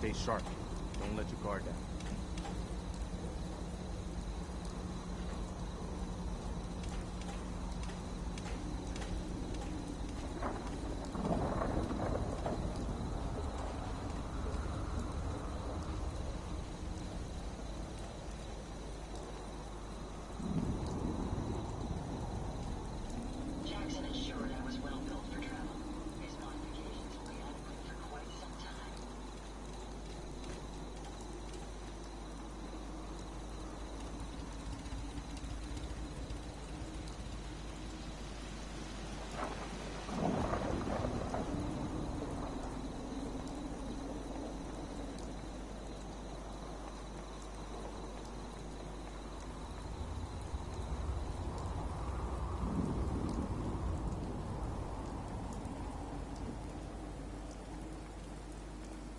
Stay sharp. Don't let your guard down.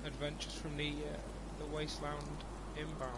Adventures from the wasteland inbound.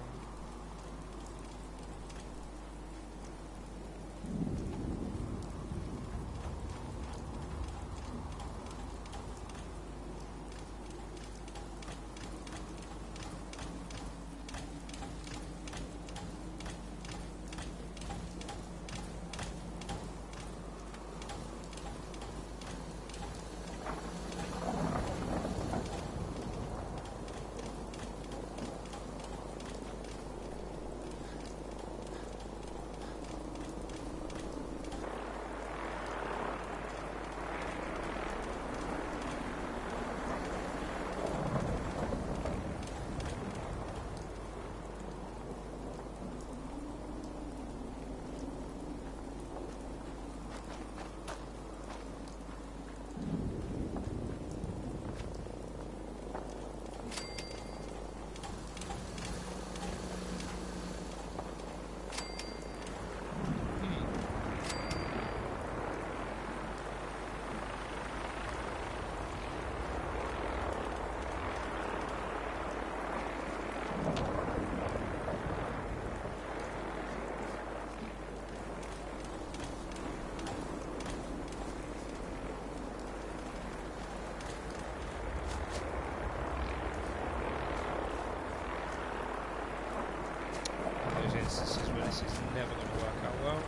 Instances where this is never going to work out well.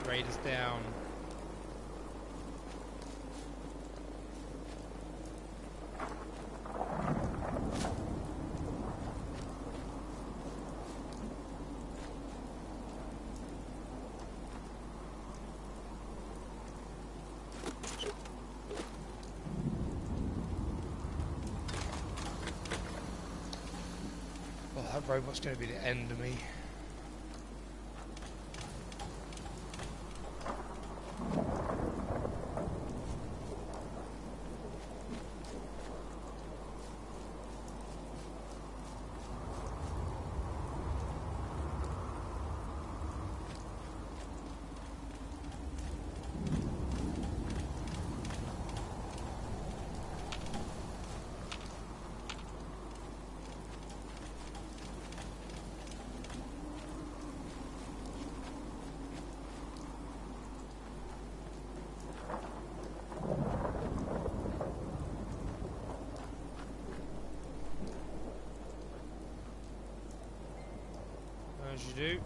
Raiders down. Well, that robot's going to be the end of me. As you do.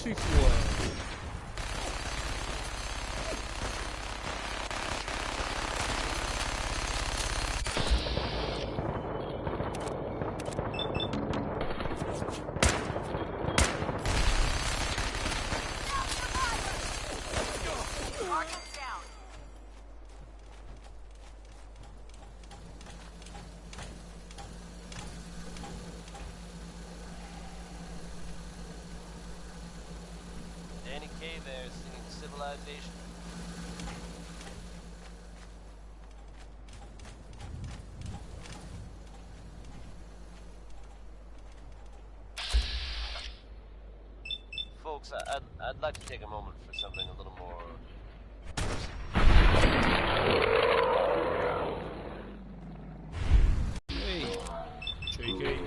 PT1. Danny Kaye there singing Civilization. Folks, I'd like to take a moment for something a little more... Hey, cheeky.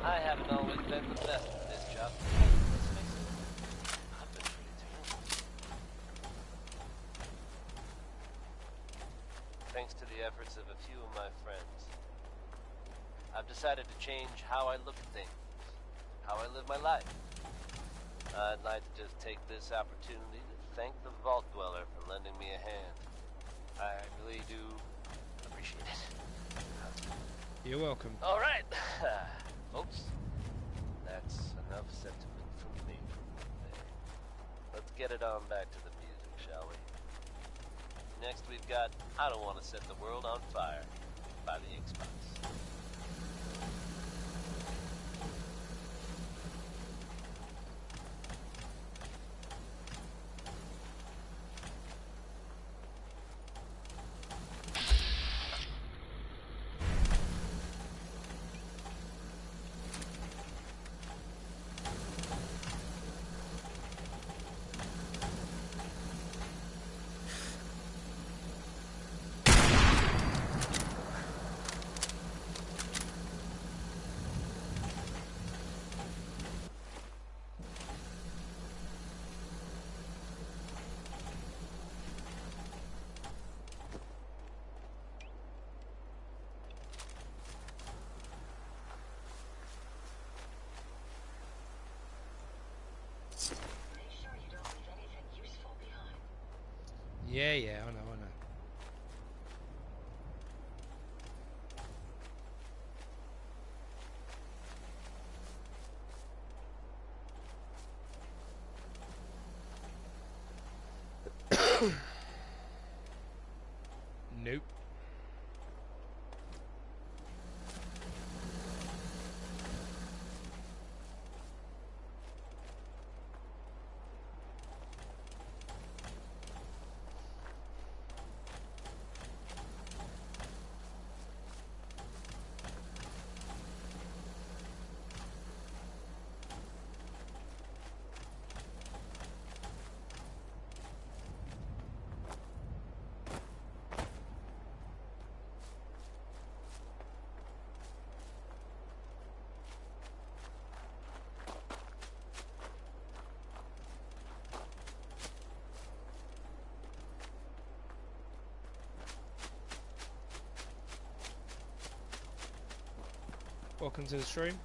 I haven't always been the best at this job. Let's face it, I've been pretty terrible. Thanks to the efforts of a few of my friends, I've decided to change how I look at things, how I live my life. I'd like to just take this opportunity to thank the Vault Dweller for lending me a hand. I really do appreciate it. You're welcome. All right, folks. That's enough sentiment from me. Let's get it on back to the music, shall we? Next we've got I Don't Want to Set the World on Fire by the X-Box. Yeah, I know. Nope. Welcome to the stream.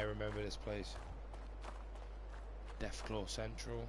I remember this place. Deathclaw Central.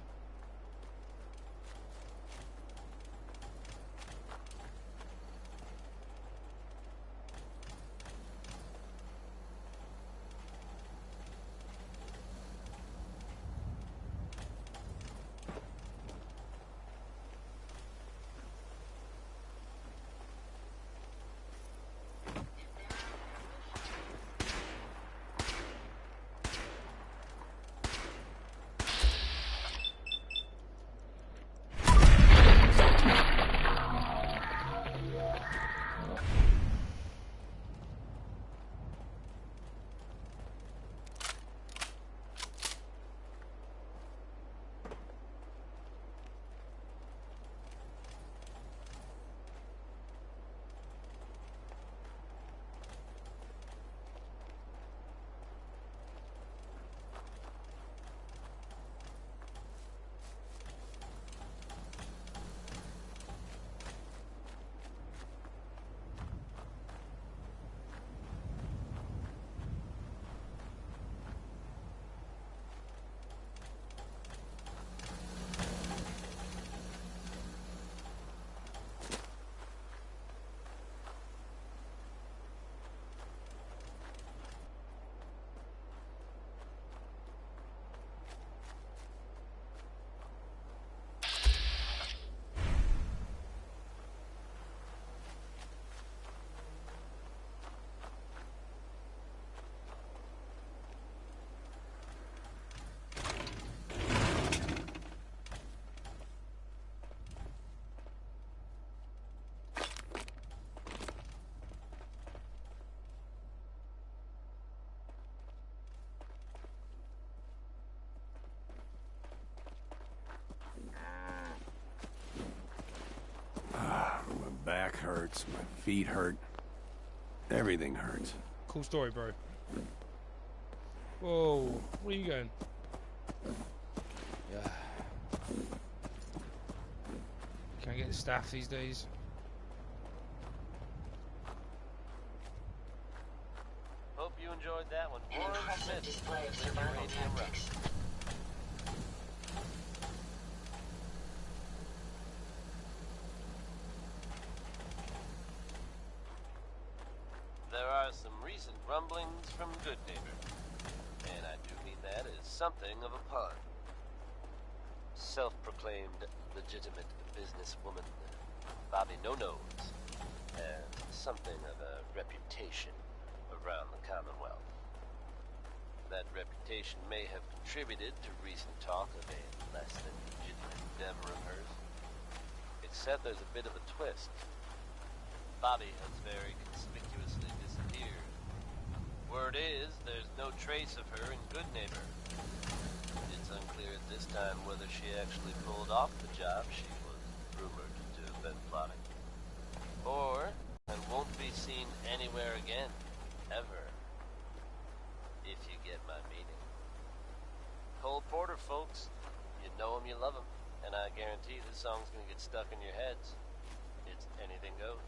Back hurts, my feet hurt. Everything hurts. Cool story, bro. Whoa, where are you going? Yeah. Can't get the staff these days. Hope you enjoyed that one. An impressive display of survival tactics. There are some recent rumblings from Good Neighbor, and I do mean that as something of a pun. Self-proclaimed legitimate businesswoman, Bobby No-Nos, has something of a reputation around the Commonwealth. That reputation may have contributed to recent talk of a less than legitimate endeavor of hers. Except there's a bit of a twist. Bobby has very conspicuously disappeared. Word is, there's no trace of her in Good Neighbor. It's unclear at this time whether she actually pulled off the job she was rumored to have been plotting. Or, and won't be seen anywhere again, ever. If you get my meaning. Cole Porter, folks. You know him, you love him. And I guarantee this song's gonna get stuck in your heads. It's anything goes.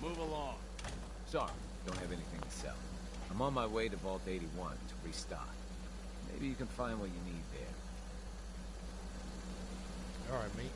Move along. Sorry, don't have anything to sell. I'm on my way to Vault 81 to restock. Maybe you can find what you need there. Alright, mate.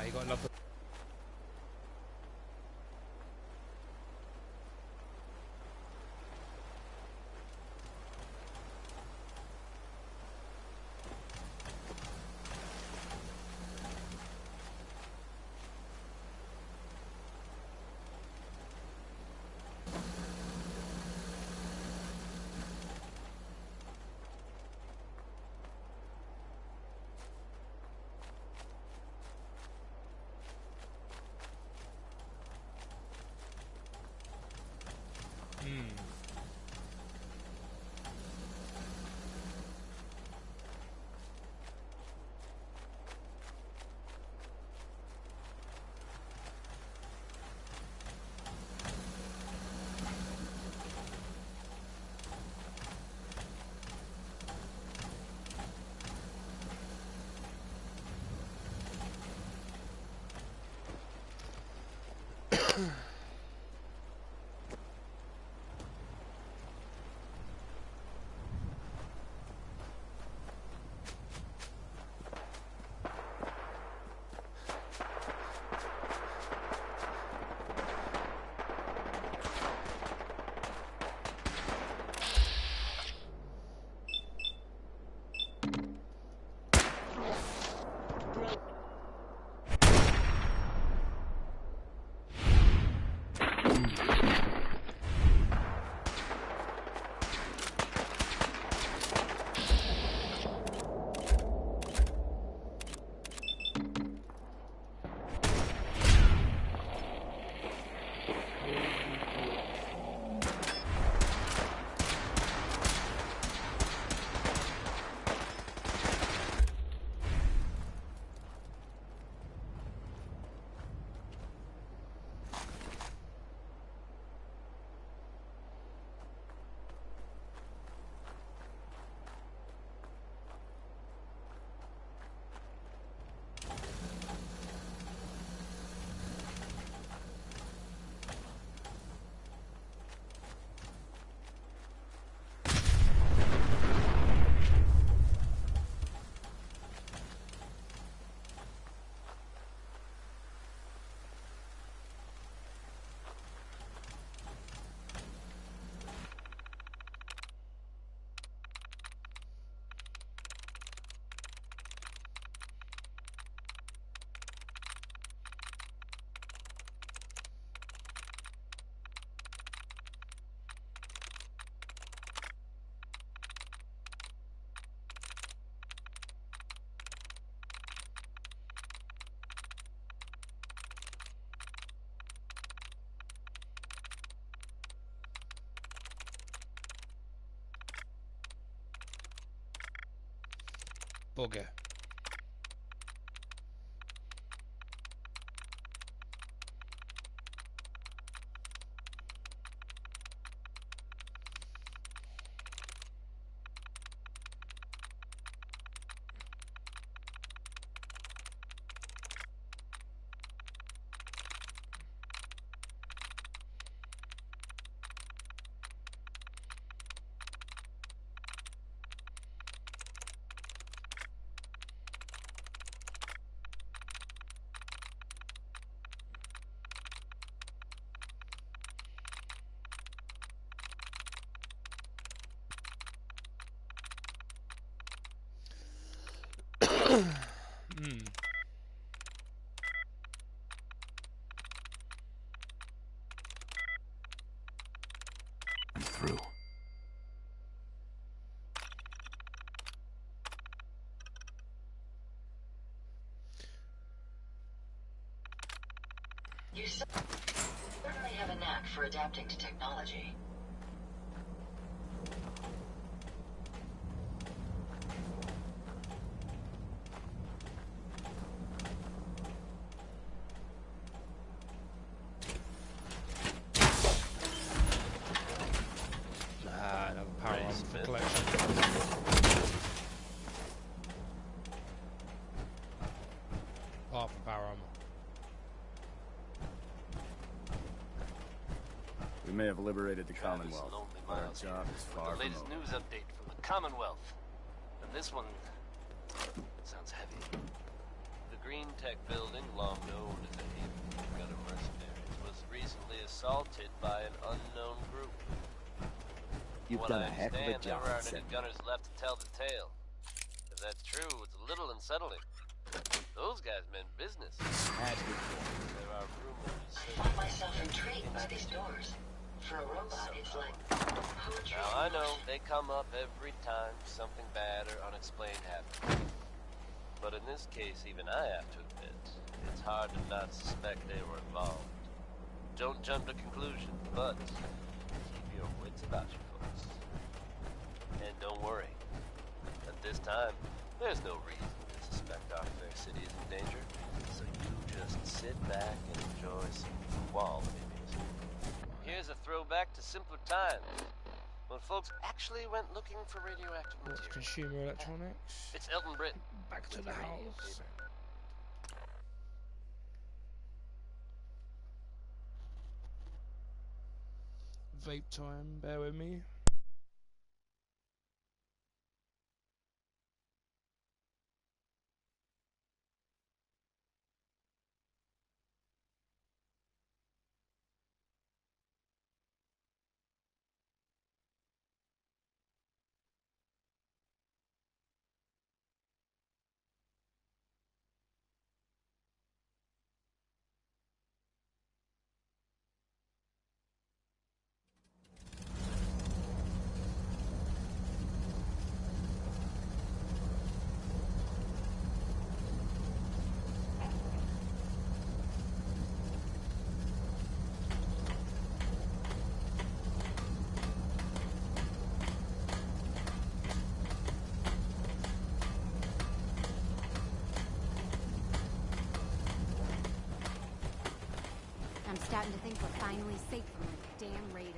you got to love the... Bugger. I'm through. You certainly have a knack for adapting to technology. Another power armor for collection. Apart from power armor. We may have liberated the Travis Commonwealth, Lonely but our Miles job is with far the from latest over. news update from the Commonwealth. And this one sounds heavy. The the Green Tech building, long known as a haven for gunner mercenaries, was recently assaulted by an unknown group. You've From what done a I heck of a understand, job, there aren't any Sen. gunners left to tell the tale. If that's true, it's a little unsettling. Those guys meant business. As before. There are rumors. I find myself intrigued by these doors. For a robot, it's like poetry. Now, I in know motion. they come up every time something bad or unexplained happens. But in this case, even I have to admit, it's hard to not suspect they were involved. Don't jump to conclusions, but keep your wits about you, folks. And don't worry. At this time, there's no reason to suspect our fair city is in danger. So you just sit back and enjoy some quality music. Here's a throwback to simpler times, when folks actually went looking for radioactive What's material. consumer electronics? It's Elton Britton. Back to with the your radio house. favorite. Vape time, bear with me. I'm starting to think we're finally safe from the damn raiders.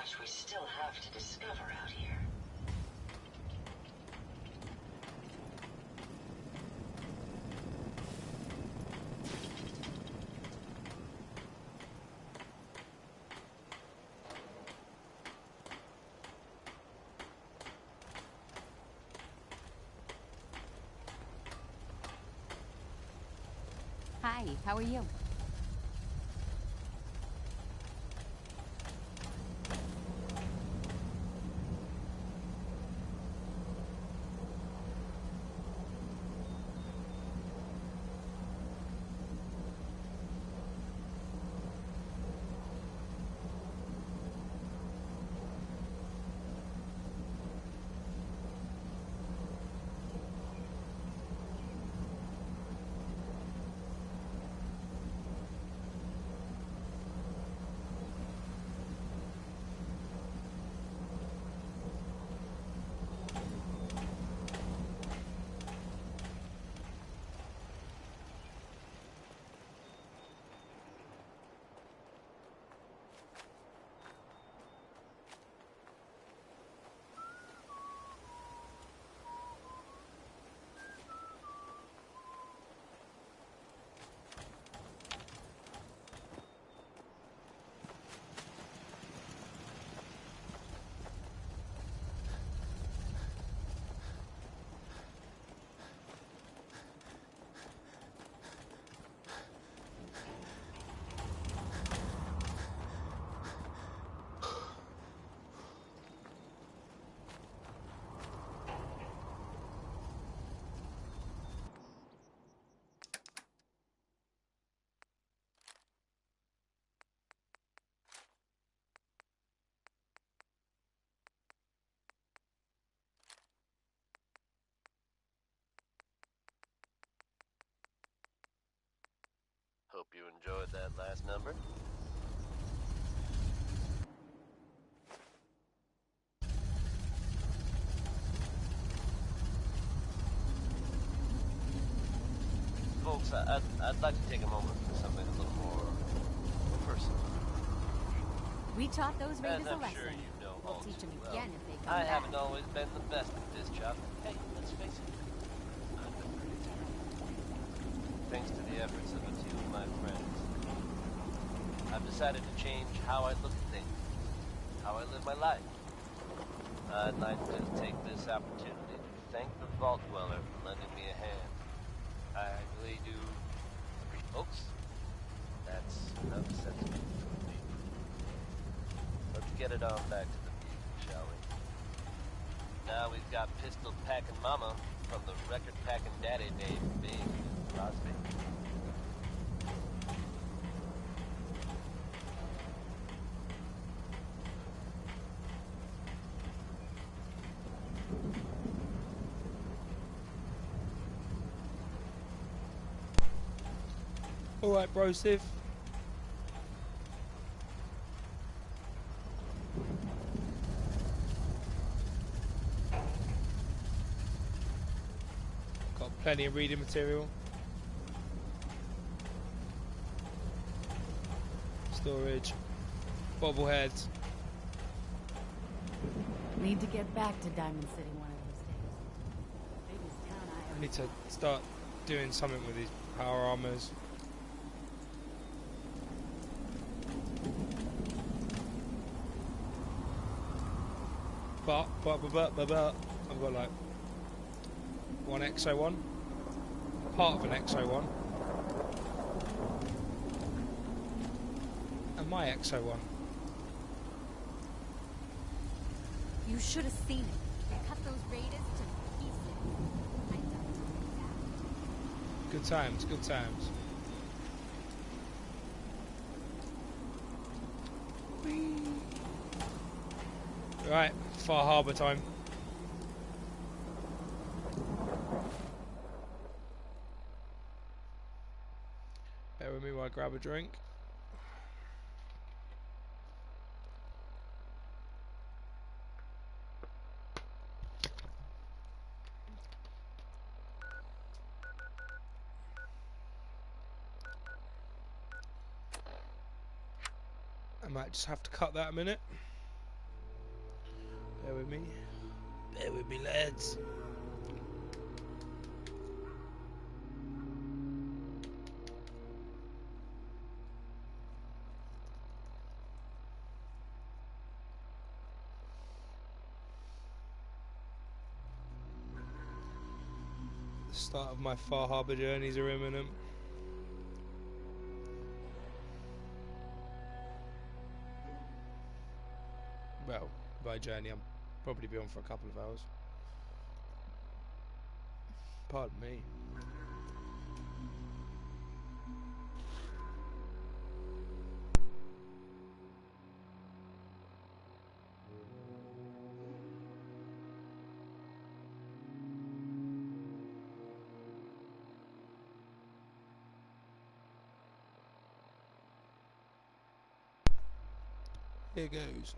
much we still have to discover out here. Hi, how are you? Hope you enjoyed that last number. Folks, I'd like to take a moment for something a little more personal. We taught those raiders As a I'm lesson. sure you know We'll all teach too them well, again if they come I back. haven't always been the best at this job. Hey, let's face it, I've been pretty terrible. Thanks to the efforts of a few of my friends, I've decided to change how I look at things, how I live my life. I'd like to take this opportunity to thank the Vault Dweller for lending me a hand. I really do. Folks, that's enough sentiment from me. Let's get it on back to the music, shall we? Now we've got Pistol Packin' Mama from the Record Packin' Daddy named Big Crosby. Alright, bro, Siv. Got plenty of reading material. Storage. Bobbleheads. Need to get back to Diamond City one of those days. Biggest town I I ever need to start doing something with these power armors. But I've got like one XO1, part of an XO1, and my XO1. You should have seen it. They cut those raiders to pieces. I don't know that. Good times, good times. Whee. Right, Far Harbour time. Bear with me while I grab a drink. I might just have to cut that a minute. with me. Bear with me, lads. The start of my Far Harbour journeys are imminent. Well, by journey, I'm probably be on for a couple of hours. Pardon me. Here goes.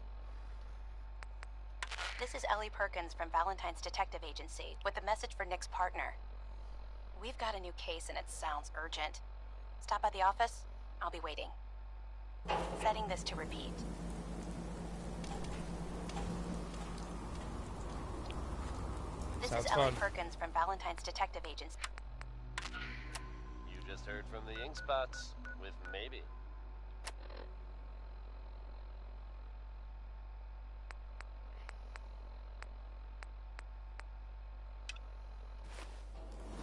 This is Ellie Perkins from Valentine's Detective Agency with a message for Nick's partner. We've got a new case and it sounds urgent. Stop by the office. I'll be waiting. Setting this to repeat. This Sounds is Ellie fun. Perkins from Valentine's Detective Agency. You just heard from the ink spots with maybe.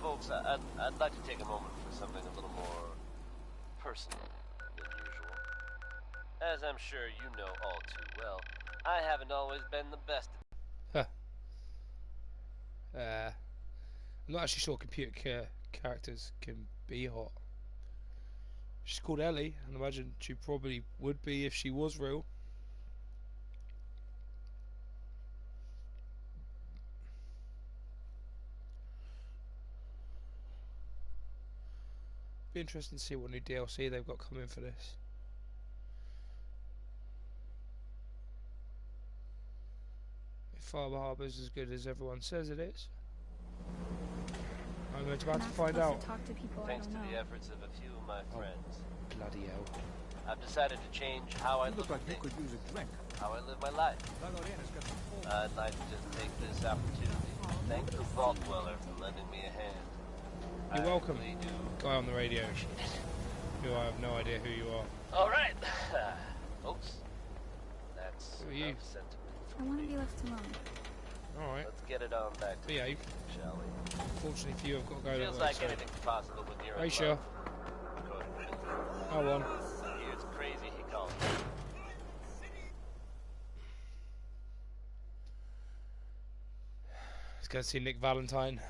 Folks, I'd like to take a moment for something a little more personal than usual. As I'm sure you know all too well, I haven't always been the best at... I'm not actually sure computer characters can be hot. She's called Ellie, and I imagine she probably would be if she was real. Be interesting to see what new DLC they've got coming for this. If Far Harbour's as good as everyone says it is, I'm about to find out. Talk to people Thanks I to don't the know. efforts of a few of my friends, Bloody hell. I've decided to change how I look at you things, could use a drink. how I live my life. I'd like to just take this opportunity to thank the Vault Dweller for lending me a hand. You're I welcome, really do. guy on the radio, who I have no idea who you are. All right, folks. That's Who are you? enough sentiment. I want to be left alone. Alright, Let's get it on back to behave. business, shall we? Fortunately for you, I've got to go that Feels way, like so... anything's possible when you're Hey, in sure. love. According to Bill. Hold on. It's crazy he called me. Let's go see Nick Valentine.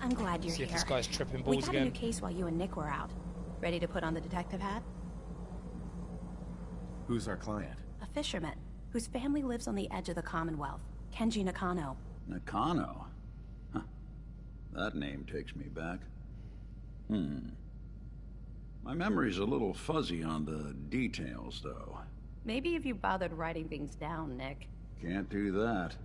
I'm glad you're See here. if this guy's tripping We balls got a new again. case while you and Nick were out. Ready to put on the detective hat? Who's our client? A fisherman whose family lives on the edge of the Commonwealth. Kenji Nakano. Nakano? Huh. That name takes me back. My memory's a little fuzzy on the details, though. Maybe if you bothered writing things down, Nick. Can't do that.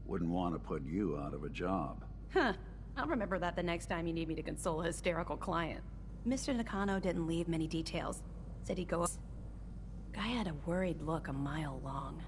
Wouldn't want to put you out of a job. Huh. I'll remember that the next time you need me to console a hysterical client. Mr. Nakano didn't leave many details. Said he'd go... Guy had a worried look a mile long.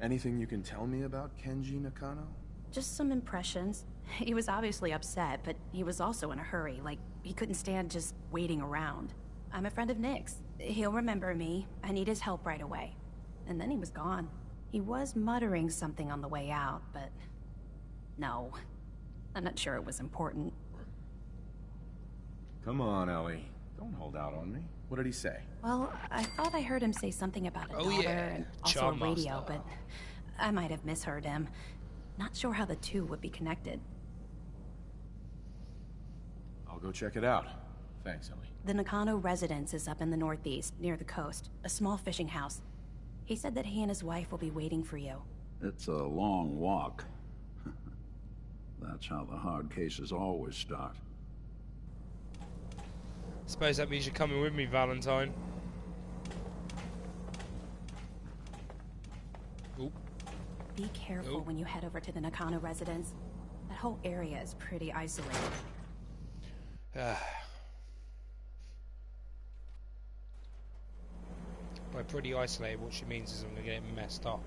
Anything you can tell me about Kenji Nakano? Just some impressions. He was obviously upset, but he was also in a hurry, like he couldn't stand just waiting around. I'm a friend of Nick's. He'll remember me. I need his help right away. And then he was gone. He was muttering something on the way out, but... No. I'm not sure it was important. Come on, Ellie. Don't hold out on me. What did he say? Well, I thought I heard him say something about a Oh, daughter yeah. and also a Charm radio, master. but I might have misheard him. Not sure how the two would be connected. I'll go check it out. Thanks, Ellie. The Nakano residence is up in the northeast, near the coast. A small fishing house. He said that he and his wife will be waiting for you. It's a long walk. That's how the hard cases always start. Suppose that means you're coming with me, Valentine. Oop. Be careful Nope. when you head over to the Nakano residence. That That whole area is pretty isolated. By pretty isolated, what she means is I'm going to get messed up.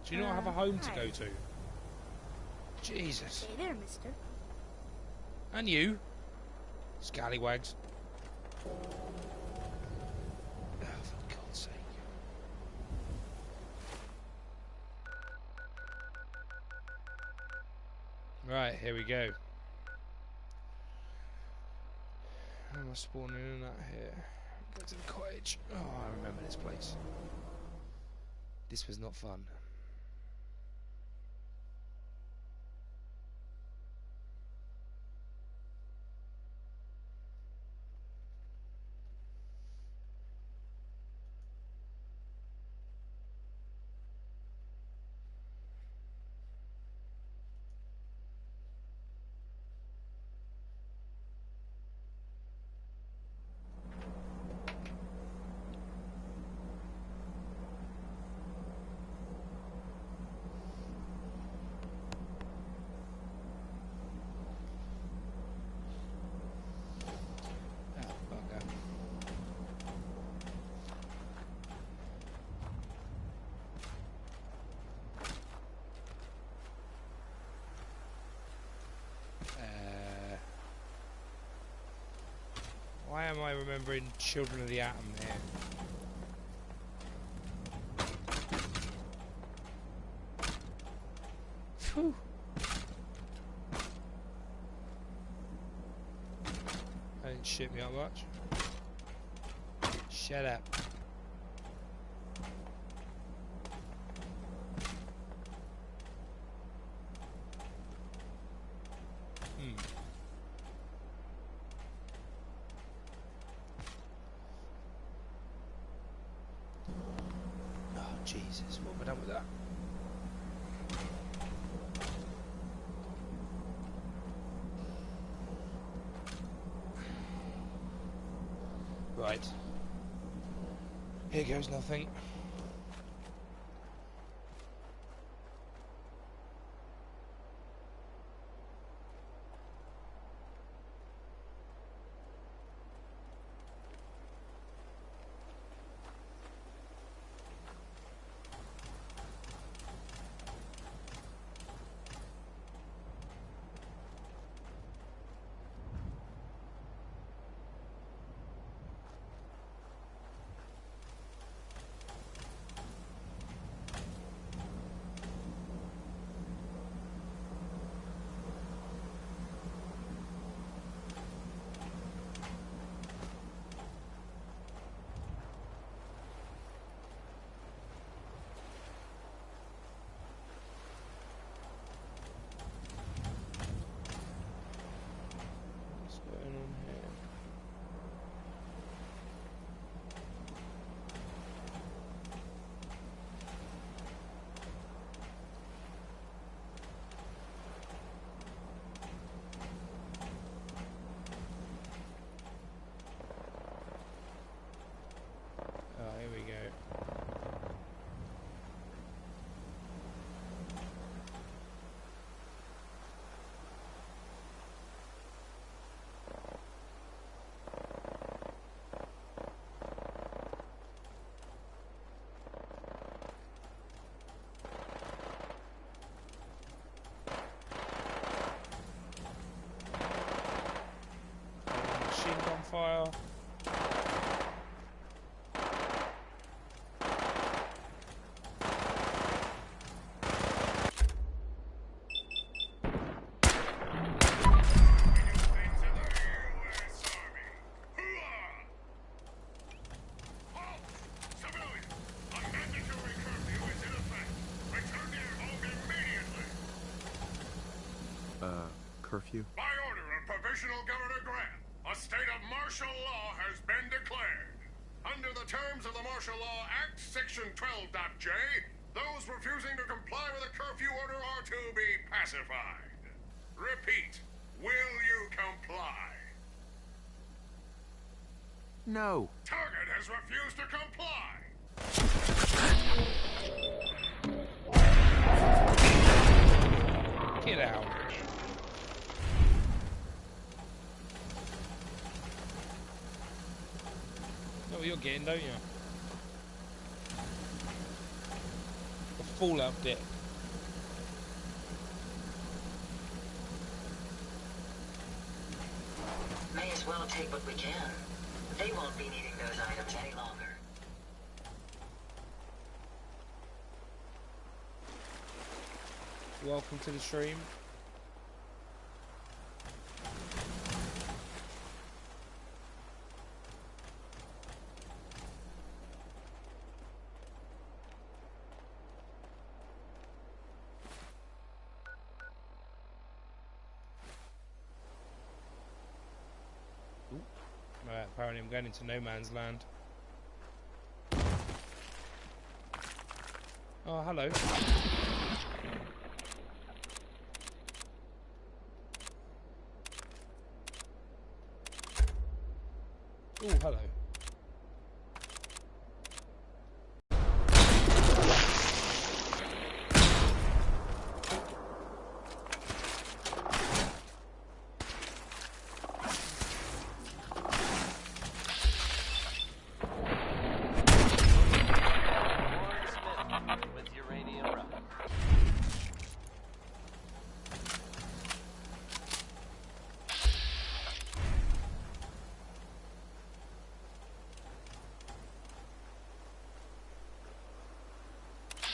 Do you not have a home to go to? Jesus. Hey there, mister. And you? Scallywags. Oh, for God's sake. Right, here we go. How am I spawning in that here? Go to the cottage. Oh, I remember this place. This was not fun. Why am I remembering Children of the Atom here? Phew. That didn't shit me up much. Shut up. Jesus, what have I done with that? Right. Here goes nothing. Here we go. Machine gun fire. Curfew? By order of Provisional Governor Grant, a state of martial law has been declared. Under the terms of the Martial Law Act, Section 12.J, Those refusing to comply with a curfew order are to be pacified. Repeat, will you comply? No. Target has refused to comply. Get out. Know what you're getting, don't you? A fallout deck. May as well take what we can. They won't be needing those items any longer. Welcome to the stream. Right, apparently I'm going into no man's land. Oh, hello. Oh, hello. With uranium rock.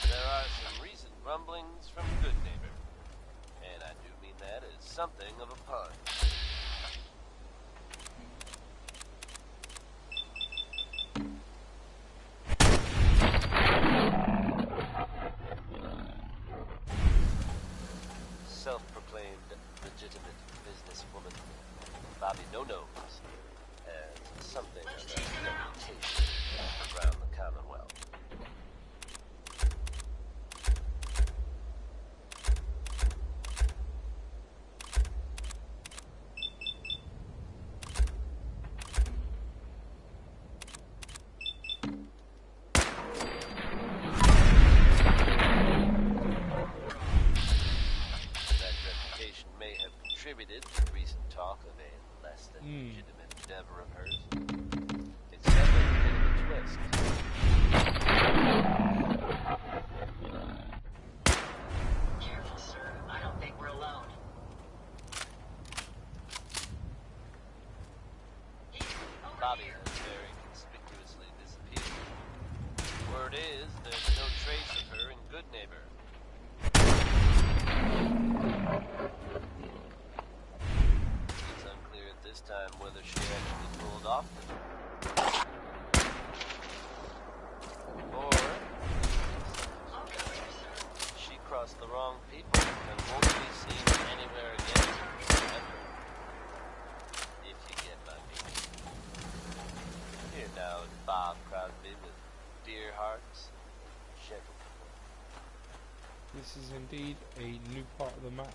There are some recent rumblings from Good Neighbor, and I do mean that as something of a pun. Self-proclaimed legitimate businesswoman, Bobby No-Nos, has something of a reputation around the Commonwealth. That reputation may have contributed to recent talk of a less than legitimate endeavor of hers. It's definitely a bit of a twist. Careful, sir. I don't think we're alone. Bobby has very conspicuously disappeared. Word is, there's no trace of her in Good Neighbor. It's unclear at this time whether she actually pulled off the or she crossed the wrong people and won't be seen anywhere again ever. If you get my meaning. Here now is Bob Crosby with dear hearts, gentle. This is indeed a new part of the map.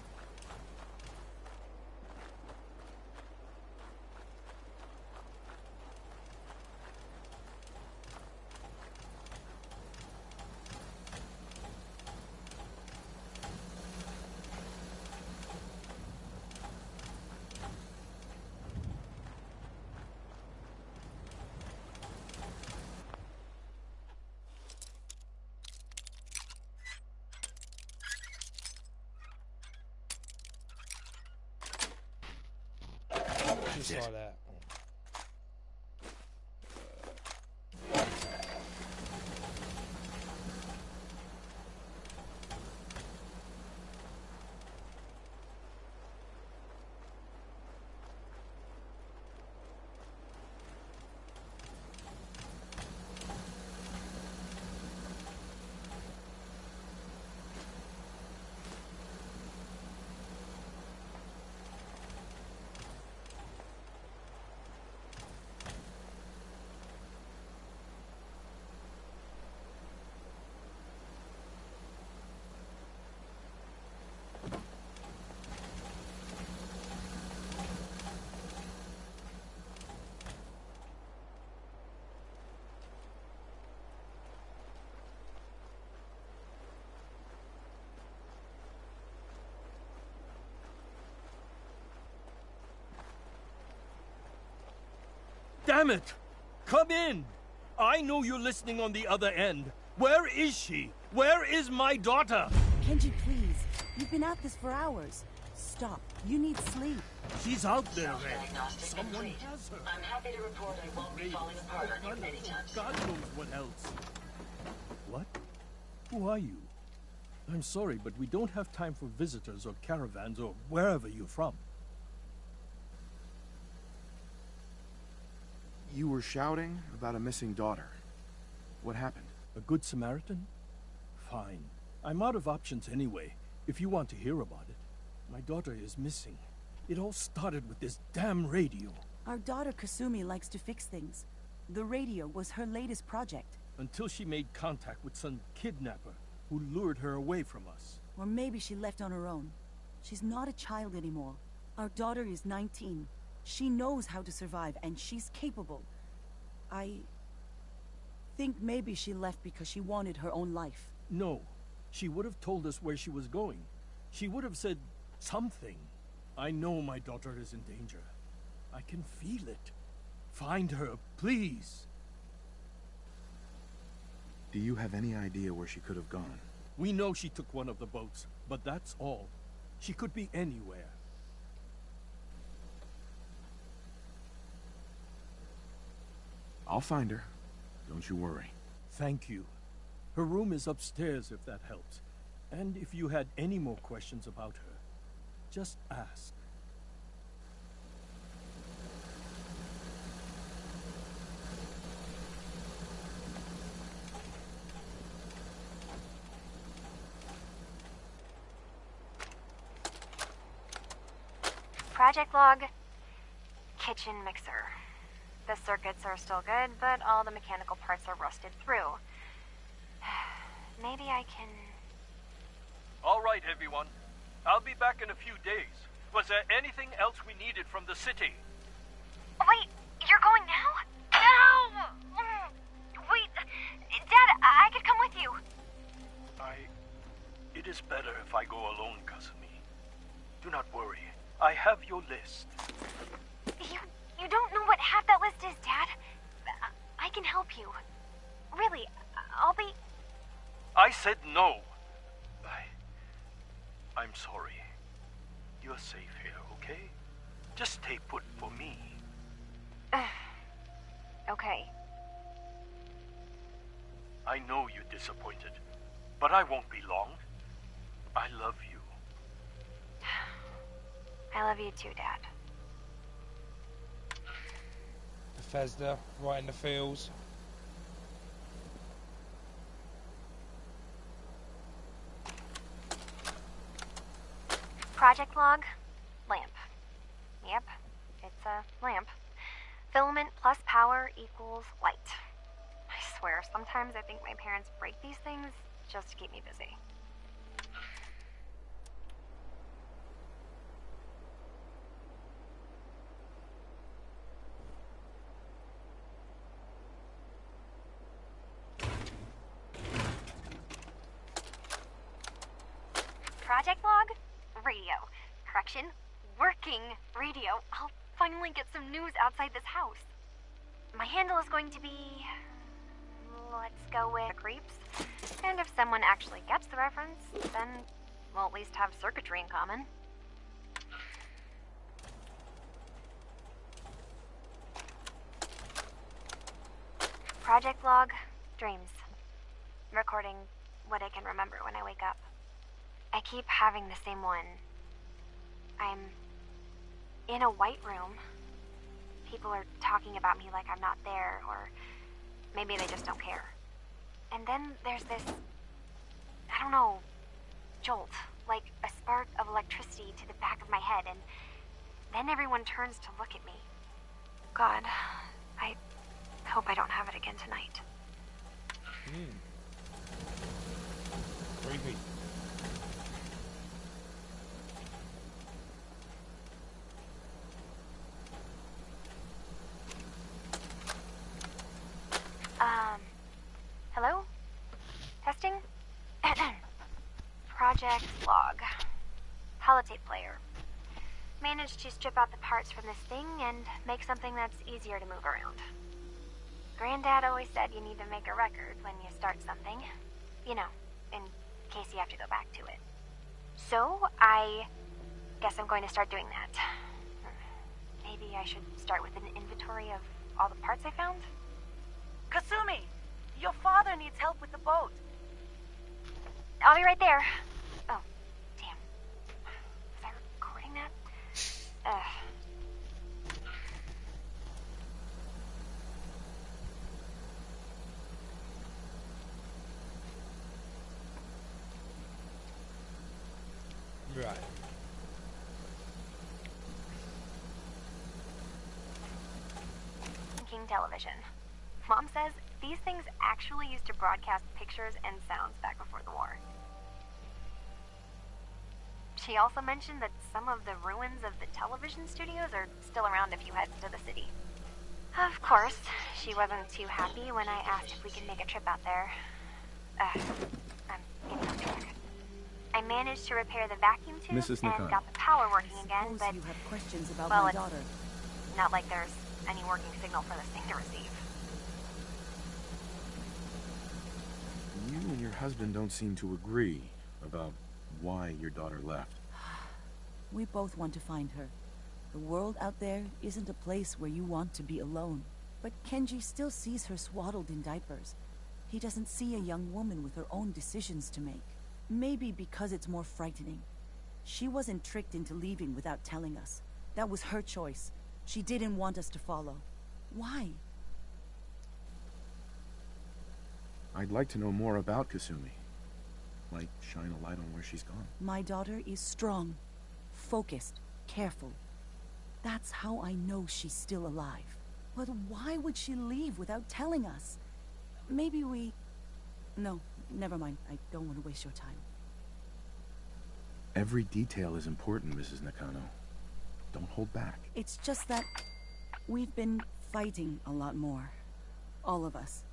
Just like that. Damn it! Come in! I know you're listening on the other end. Where is she? Where is my daughter? Kenji, please. You've been at this for hours. Stop. You need sleep. She's out there, Red. Self-diagnostic Someone complete. has her. I'm happy to report I won't be falling apart on you anytime soon. God knows what else. What? Who are you? I'm sorry, but we don't have time for visitors or caravans or wherever you're from. You were shouting about a missing daughter. What happened? A good Samaritan? Fine. I'm out of options anyway, if you want to hear about it. My daughter is missing. It all started with this damn radio. Our daughter Kasumi likes to fix things. The radio was her latest project. Until she made contact with some kidnapper who lured her away from us. Or maybe she left on her own. She's not a child anymore. Our daughter is 19. She knows how to survive, and she's capable. I think maybe she left because she wanted her own life. No. She would have told us where she was going. She would have said something. I know my daughter is in danger. I can feel it. Find her, please. Do you have any idea where she could have gone? We know she took one of the boats, but that's all. She could be anywhere. I'll find her. Don't you worry. Thank you. Her room is upstairs, if that helps. And if you had any more questions about her, just ask. Project log, kitchen mixer. The circuits are still good, but all the mechanical parts are rusted through. Maybe I can... All right, everyone. I'll be back in a few days. Was there anything else we needed from the city? Wait, you're going now? No! Wait, Dad, I could come with you. It is better if I go alone, Kasumi. Do not worry. I have your list. You don't know what half that list is, Dad. I can help you. Really, I'll be... I said no. I'm sorry. You're safe here, okay? Just stay put for me. Okay. I know you're disappointed, but I won't be long. I love you. I love you too, Dad. Bethesda, right in the fields. Project log, lamp. Yep, it's a lamp. Filament plus power equals light. I swear, sometimes I think my parents break these things just to keep me busy. Project log, radio. Correction, working radio. I'll finally get some news outside this house. My handle is going to be... let's go with creeps. And if someone actually gets the reference, then we'll at least have circuitry in common. Project log, dreams. Recording what I can remember when I wake up. I keep having the same one. I'm in a white room. People are talking about me like I'm not there, or maybe they just don't care. And then there's this, I don't know, jolt, like a spark of electricity to the back of my head, and then everyone turns to look at me. God, I hope I don't have it again tonight. Creepy. Hello? Testing? Project log. Holotape player. Main managed to strip out the parts from this thing and make something that's easier to move around. Granddad always said you need to make a record when you start something. You know, in case you have to go back to it. So, I guess I'm going to start doing that. Maybe I should start with an inventory of all the parts I found? Kasumi! Your father needs help with the boat. I'll be right there. Oh, damn. Was I recording that? Right. King television. Mom says these things actually used to broadcast pictures and sounds back before the war. She also mentioned that some of the ruins of the television studios are still around if you head into the city. Of course, she wasn't too happy when I asked if we could make a trip out there. I'm getting off track. I managed to repair the vacuum tube Mrs. and Nakano. got the power working again, but You have questions about well, my it's daughter. not like there's any working signal for this thing to receive. You and your husband don't seem to agree about why your daughter left. We both want to find her. The world out there isn't a place where you want to be alone. But Kenji still sees her swaddled in diapers. He doesn't see a young woman with her own decisions to make. Maybe because it's more frightening. She wasn't tricked into leaving without telling us. That was her choice. She didn't want us to follow. Why? I'd like to know more about Kasumi. Like, shine a light on where she's gone. My daughter is strong, focused, careful. That's how I know she's still alive. But why would she leave without telling us? Maybe we... No, never mind. I don't want to waste your time. Every detail is important, Mrs. Nakano. Don't hold back. It's just that we've been fighting a lot more. All of us.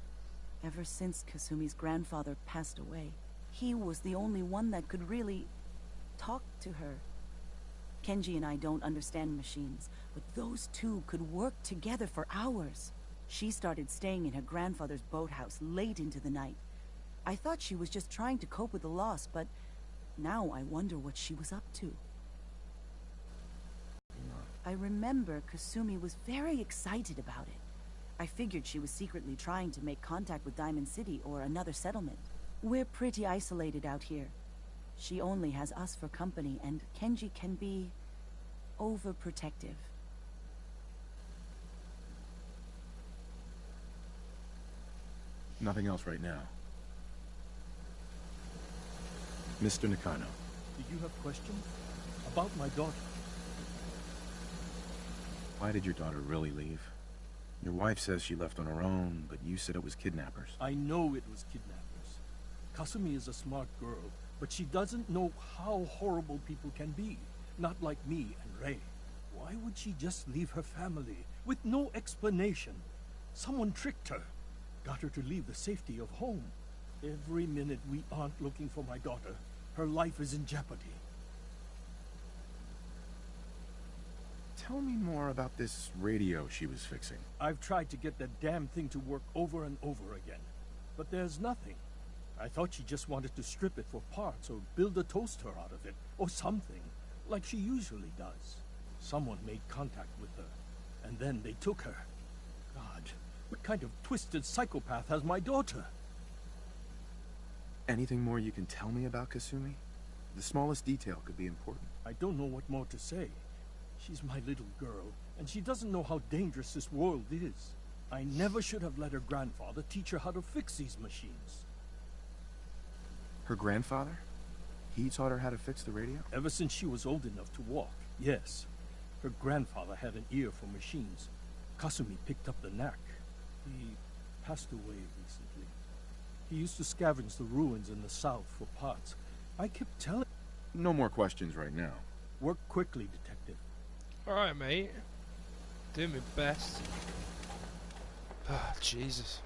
Ever since Kasumi's grandfather passed away. He was the only one that could really talk to her. Kenji and I don't understand machines, but those two could work together for hours. She started staying in her grandfather's boathouse late into the night. I thought she was just trying to cope with the loss, but now I wonder what she was up to. I remember Kasumi was very excited about it. I figured she was secretly trying to make contact with Diamond City or another settlement. We're pretty isolated out here. She only has us for company, and Kenji can be overprotective. Nothing else right now. Mr. Nakano. Do you have questions? About my daughter? Why did your daughter really leave? Your wife says she left on her own, but you said it was kidnappers. I know it was kidnappers. Kasumi is a smart girl, but she doesn't know how horrible people can be. Not like me and Ray. Why would she just leave her family with no explanation? Someone tricked her. Got her to leave the safety of home. Every minute we aren't looking for my daughter, her life is in jeopardy. Tell me more about this radio she was fixing. I've tried to get that damn thing to work over and over again, but there's nothing. I thought she just wanted to strip it for parts or build a toaster out of it, or something, like she usually does. Someone made contact with her, and then they took her. God, what kind of twisted psychopath has my daughter? Anything more you can tell me about Kasumi? The smallest detail could be important. I don't know what more to say. She's my little girl, and she doesn't know how dangerous this world is. I never should have let her grandfather teach her how to fix these machines. Her grandfather? He taught her how to fix the radio? Ever since she was old enough to walk, yes. Her grandfather had an ear for machines. Kasumi picked up the knack. He passed away recently. He used to scavenge the ruins in the south for parts. I kept telling... No more questions right now. Work quickly, Detective. Alright, mate. Doing my best. Ah, Jesus.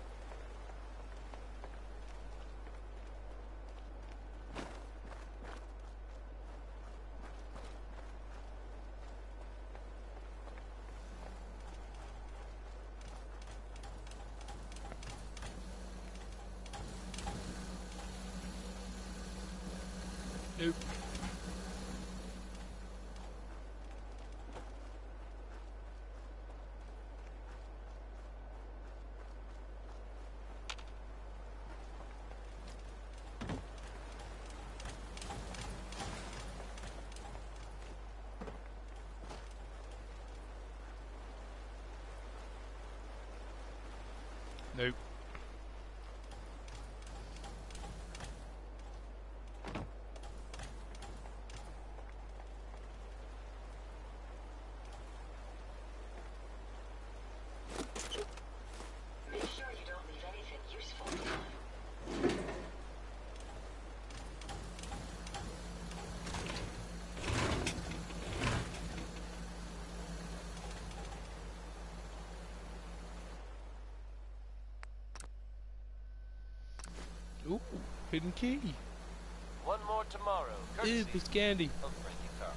Nope. Make sure you don't leave anything useful behind. Ooh, hidden key. One more tomorrow, Ew, courtesy it's candy. of Frankie Carl.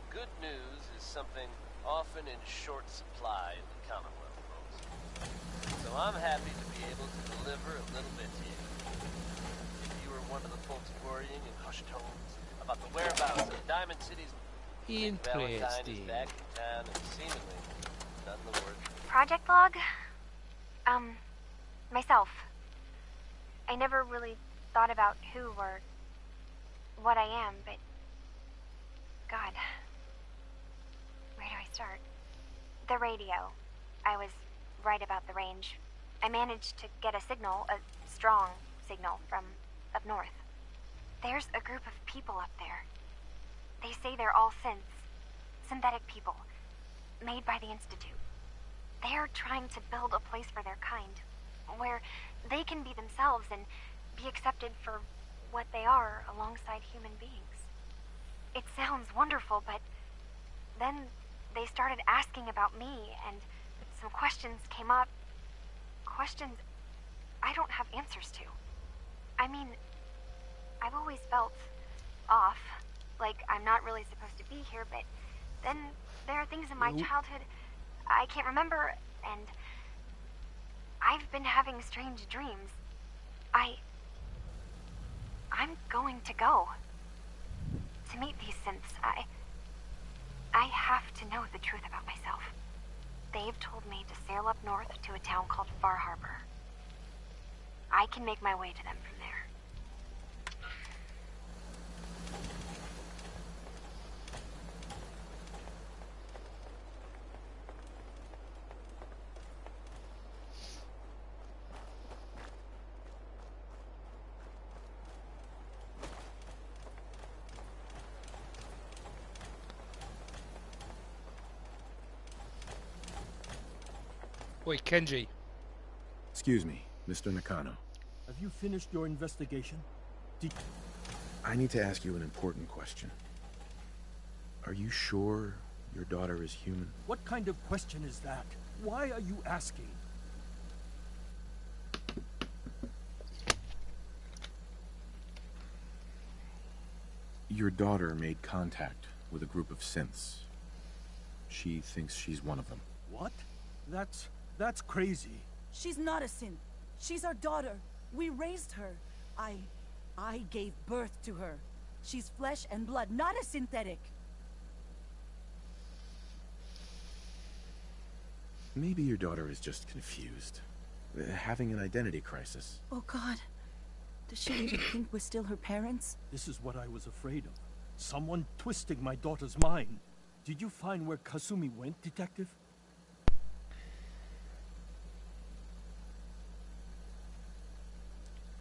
Good news is something often in short supply in the Commonwealth, folks. So I'm happy to be able to deliver a little bit to you. If you were one of the folks worrying in hushed tones about the whereabouts of Diamond City's Valentine is Interesting. back in town and seemingly done the work. Project log? Myself. I never really thought about who or what I am, but God. Where do I start? The radio. I was right about the range. I managed to get a signal, a strong signal, from up north. There's a group of people up there. They say they're all synthetic people, made by the Institute. They're trying to build a place for their kind, where they can be themselves and be accepted for what they are alongside human beings. It sounds wonderful, but then they started asking about me, and some questions came up. Questions I don't have answers to. I mean, I've always felt off, like I'm not really supposed to be here, but then there are things in my childhood I can't remember, and I've been having strange dreams. I'm going to go to meet these synths. I have to know the truth about myself. They've told me to sail up north to a town called Far Harbour. I can make my way to them from there. Wait, Kenji. Excuse me, Mr. Nakano. Have you finished your investigation? I need to ask you an important question. Are you sure your daughter is human? What kind of question is that? Why are you asking? Your daughter made contact with a group of synths. She thinks she's one of them. What? That's crazy. She's not a synth. She's our daughter. We raised her. I gave birth to her. She's flesh and blood, not a synthetic. Maybe your daughter is just confused. Having an identity crisis. Oh God. Does she even think we're still her parents? This is what I was afraid of. Someone twisting my daughter's mind. Did you find where Kasumi went, Detective?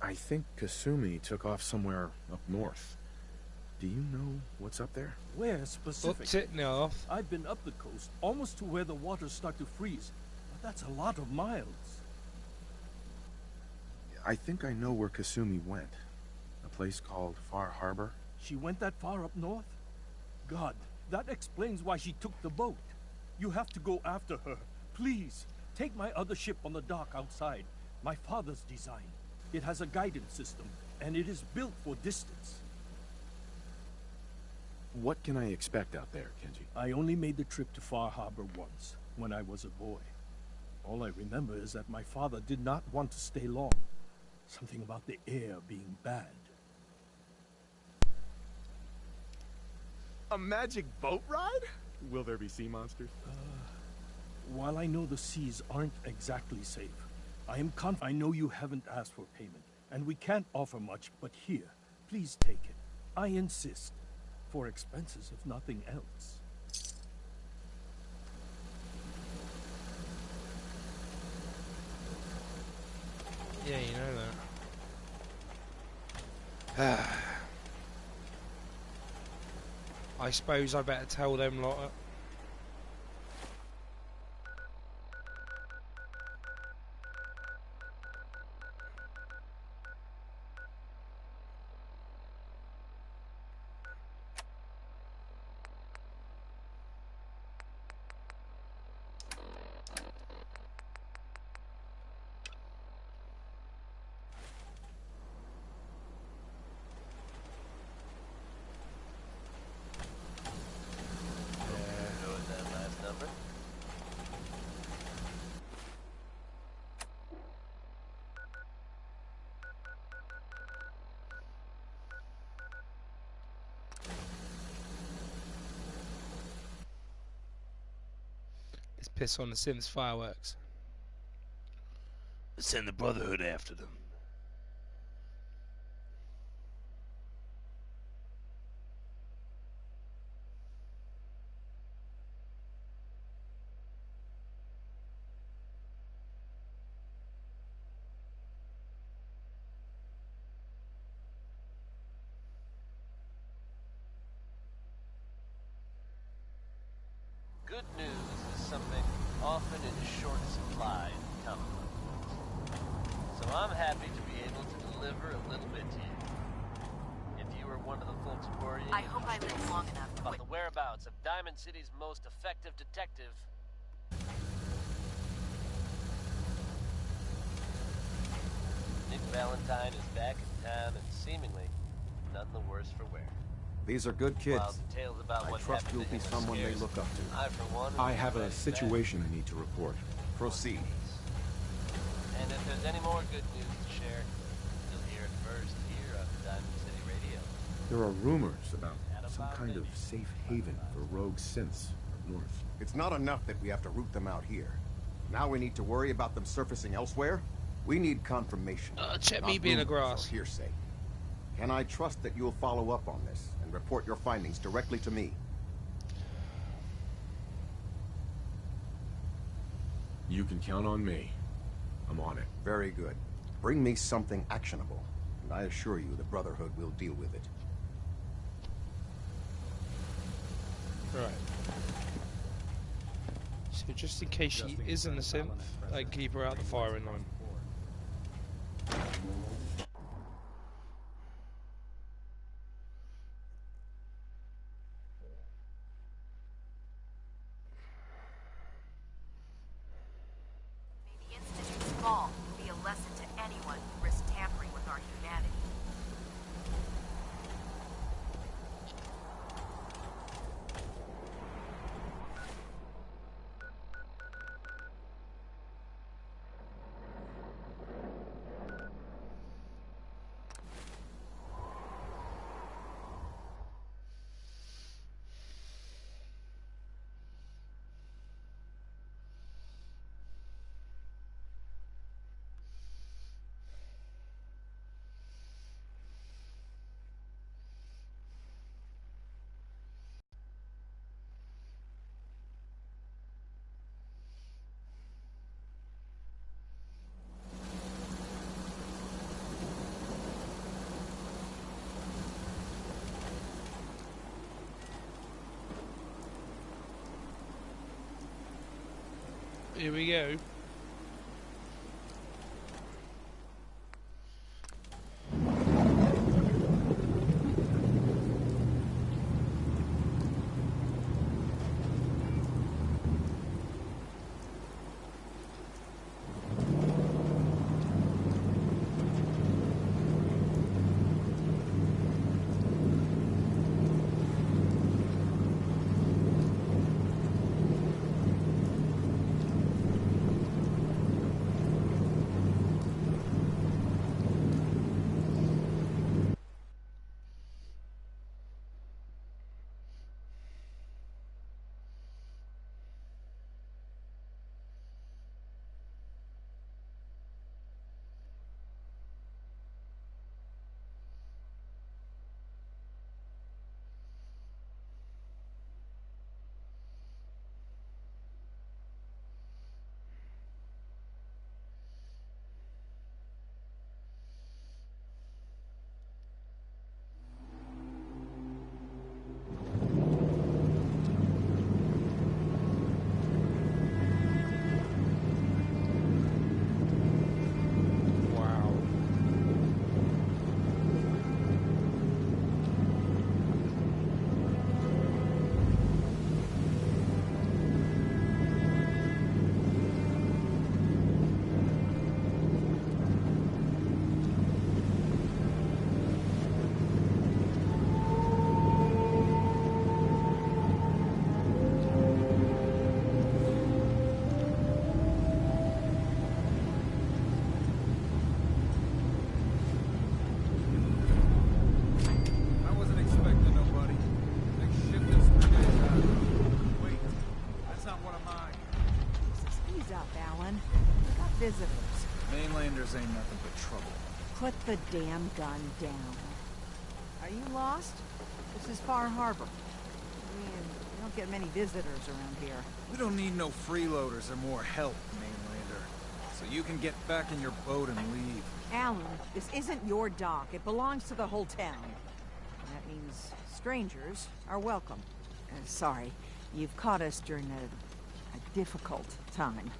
I think Kasumi took off somewhere up north. Do you know what's up there? Where specifically? Up it north. I've been up the coast, almost to where the waters start to freeze. But that's a lot of miles. I think I know where Kasumi went. A place called Far Harbour. She went that far up north? God, that explains why she took the boat. You have to go after her. Please, take my other ship on the dock outside. My father's design. It has a guidance system, and it is built for distance. What can I expect out there, Kenji? I only made the trip to Far Harbour once, when I was a boy. All I remember is that my father did not want to stay long. Something about the air being bad. A magic boat ride? Will there be sea monsters? While I know the seas aren't exactly safe, I am confident. I know you haven't asked for payment, and we can't offer much, but here, please take it. I insist. For expenses, if nothing else. Yeah, you know that. I suppose I better tell them lot. Let's piss on the Sims fireworks. Let's send the Brotherhood after them. Good news is something often in short supply in the Commonwealth. So I'm happy to be able to deliver a little bit to you. If you were one of the folks worrying I hope I live long enough to about the whereabouts of Diamond City's most effective detective, Nick Valentine is back in town and seemingly none the worse for wear. These are good kids. While details about I what trust happened you'll to be him are someone they scarce, look up to. I, for one, I have a situation I need to report. Proceed. And if there's any more good news to share, you'll hear it first here on Diamond City Radio. There are rumors about some kind of safe haven for rogue synths up north. It's not enough that we have to root them out here. Now we need to worry about them surfacing elsewhere? We need confirmation. Check me being a grass. Hearsay. Can I trust that you'll follow up on this and report your findings directly to me? You can count on me. I'm on it. Very good. Bring me something actionable, and I assure you the Brotherhood will deal with it. Right. So just in case she isn't a synth, I can keep her out the firing line. May the Institute's fall be a lesson to anyone who risks tampering with our humanity. Here we go. strangers ain't nothing but trouble. Put the damn gun down. Are you lost? This is Far Harbour. I mean, we don't get many visitors around here. We don't need no freeloaders or more help, mainlander. So you can get back in your boat and leave. Alan, this isn't your dock. It belongs to the whole town. That means strangers are welcome. Sorry, you've caught us during a difficult time.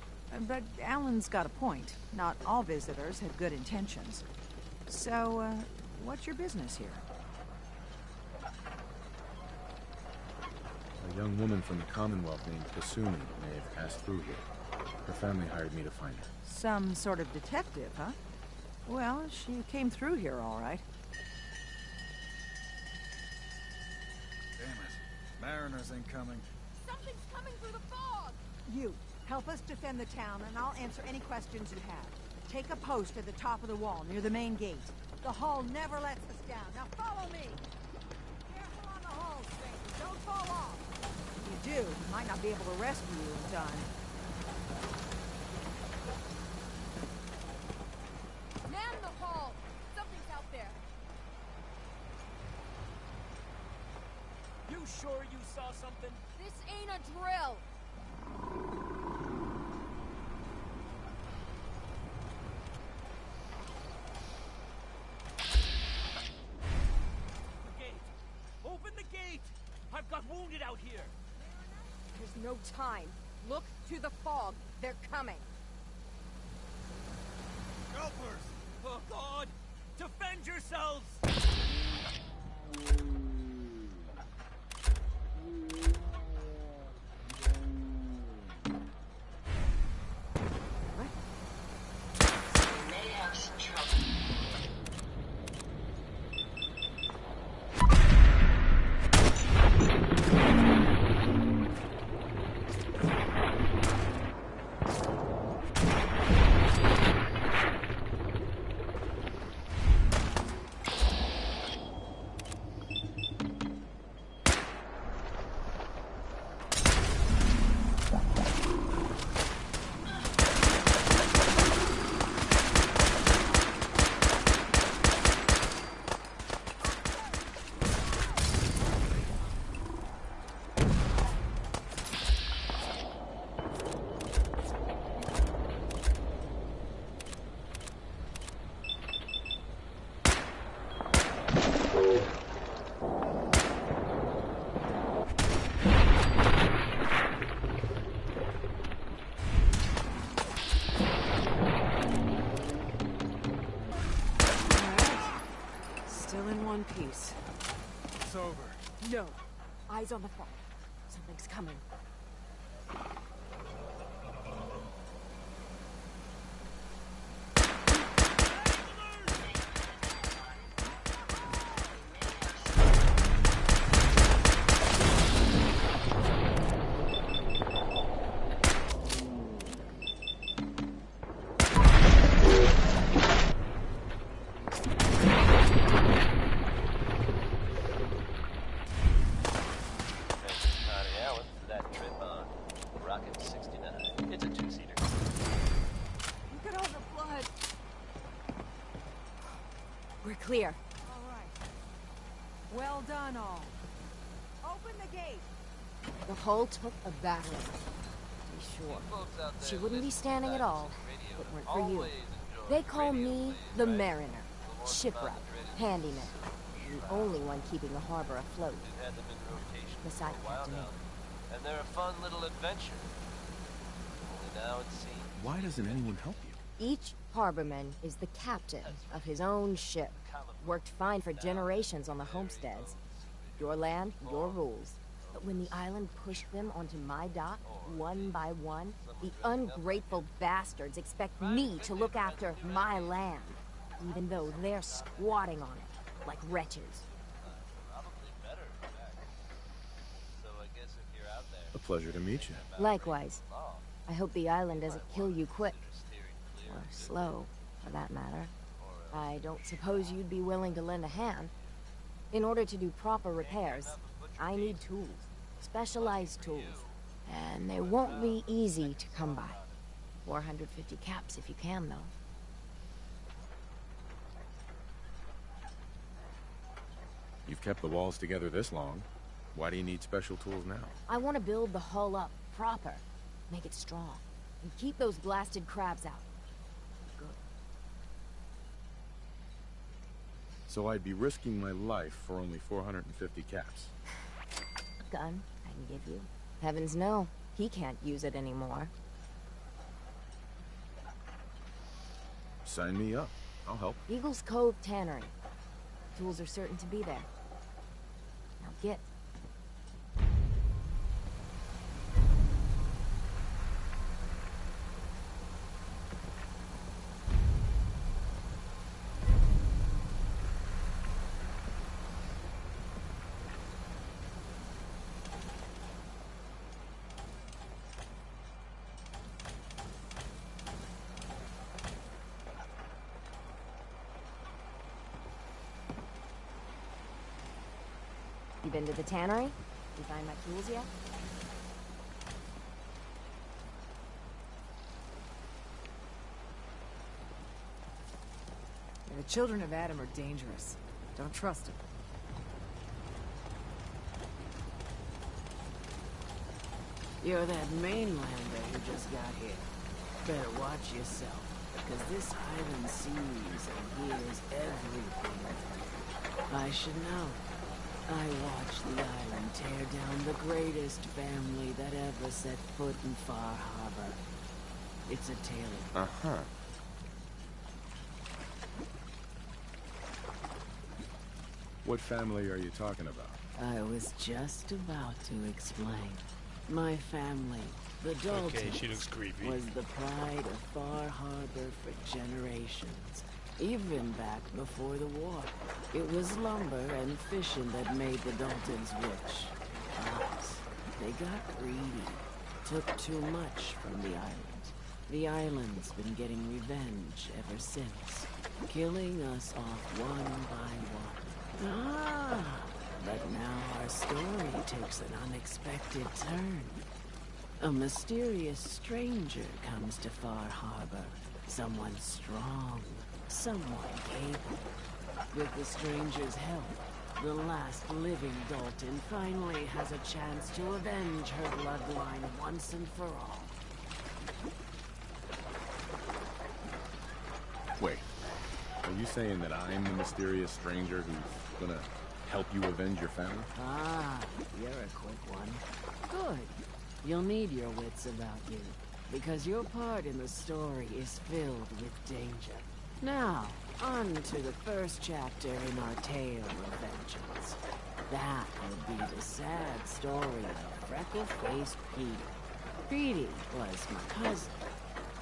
But Alan's got a point. Not all visitors have good intentions. So, what's your business here? A young woman from the Commonwealth named Kasumi may have passed through here. Her family hired me to find her. Some sort of detective, huh? Well, she came through here all right. Damn it. Mariners ain't coming. Something's coming through the fog! You, help us defend the town, and I'll answer any questions you have. Take a post at the top of the wall, near the main gate. The hull never lets us down. Now follow me! Careful on the hull, stranger. Don't fall off! If you do, we might not be able to rescue you in time. Man the hull! Something's out there. You sure you saw something? This ain't a drill! Open the gate! I've got wounded out here! There's no time. Look to the fog. They're coming. Helpers! Oh, God! Defend yourselves! We may have some trouble. Still in one piece. It's over. No. Eyes on the fog. Something's coming. We're clear. All right. Well done, all. Open the gate. The hull took a battering. To be sure. She wouldn't be standing at all if it weren't for you. They call me the Mariner. Shipwright. Handyman. The only one keeping the harbor afloat. Beside Captain Nick. And they're a fun little adventure. Only now it seems. Why doesn't anyone help you? Each harborman is the captain of his own ship. Worked fine for generations on the homesteads. Your land, your rules. But when the island pushed them onto my dock, one by one, the ungrateful bastards expect me to look after my land, even though they're squatting on it, like wretches. A pleasure to meet you. Likewise. I hope the island doesn't kill you quick. Or slow, for that matter. I don't suppose you'd be willing to lend a hand. In order to do proper repairs, I need tools. Specialized tools. And they won't be easy to come by. 450 caps if you can, though. kept the walls together this long. Why do you need special tools now? I want to build the hull up proper. Make it strong. And keep those blasted crabs out. Good. So I'd be risking my life for only 450 caps. Gun I can give you. Heavens no. He can't use it anymore. Sign me up. I'll help. Eagle's Cove Tannery. Tools are certain to be there. Now get. You been to the tannery? You find my tools yet? The children of Adam are dangerous. Don't trust them. You're that mainlander who just got here. Better watch yourself, because this island sees and hears everything. I should know. I watched the island tear down the greatest family that ever set foot in Far Harbour. It's a tale of... Uh-huh. What family are you talking about? I was just about to explain. My family, the Daltons, Okay, she looks creepy. was the pride of Far Harbour for generations. Even back before the war. It was lumber and fishing that made the Daltons rich. But they got greedy. Took too much from the island. The island's been getting revenge ever since. Killing us off one by one. Ah! But now our story takes an unexpected turn. A mysterious stranger comes to Far Harbour. Someone strong. Someone capable. With the stranger's help, the last living Dalton finally has a chance to avenge her bloodline once and for all. Wait. Are you saying that I'm the mysterious stranger who's gonna help you avenge your family? Ah, you're a quick one. Good. You'll need your wits about you, because your part in the story is filled with danger. Now, on to the first chapter in our tale of vengeance. That will be the sad story of freckle-faced Petey. Petey was my cousin.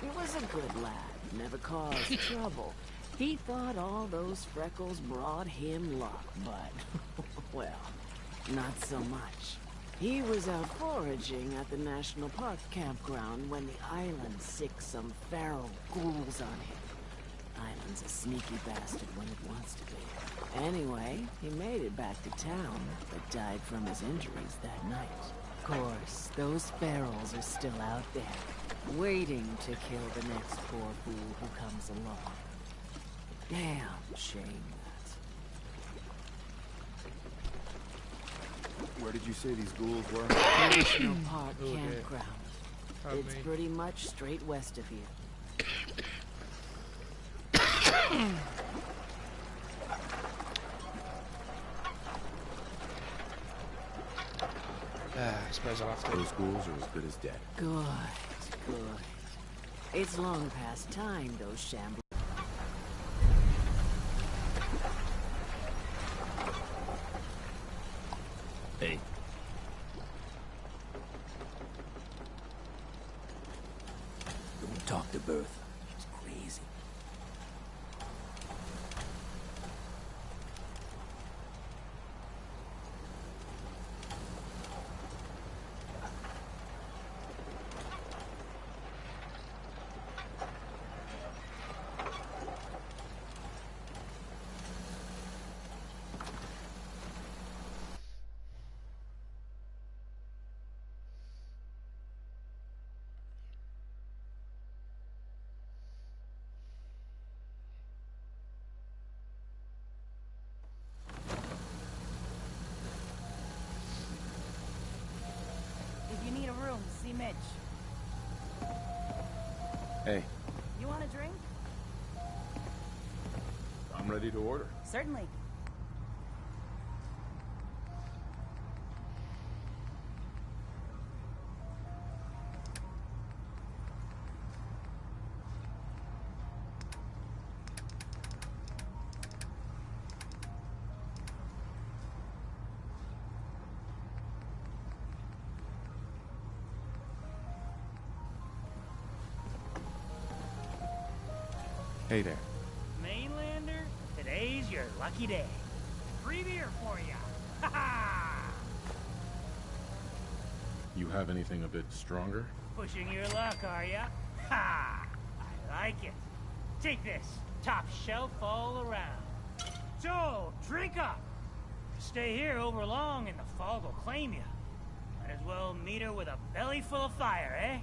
He was a good lad, never caused trouble. He thought all those freckles brought him luck, but, well, not so much. He was out foraging at the National Park campground when the island sicked some feral ghouls on him. Island's a sneaky bastard when it wants to be. Anyway, he made it back to town, but died from his injuries that night. Of course, those ferals are still out there, waiting to kill the next poor fool who comes along. Damn shame Where did you say these ghouls were? National Park Oh, dear. campground. Pardon It's me. pretty much straight west of here. I suppose I'll have to. Those ghouls are as good as dead. Good, good. It's long past time, those shambles. Hey. Don't talk to Bertha. She's crazy. Hey, You want a drink? I'm ready to order. Certainly. hey there. Mainlander, today's your lucky day. Free beer for ya. Ha ha! You have anything a bit stronger? Pushing your luck, are ya? Ha! I like it. Take this. Top shelf all around. So, drink up. Stay here over long and the fog will claim you. Might as well meet her with a belly full of fire, eh?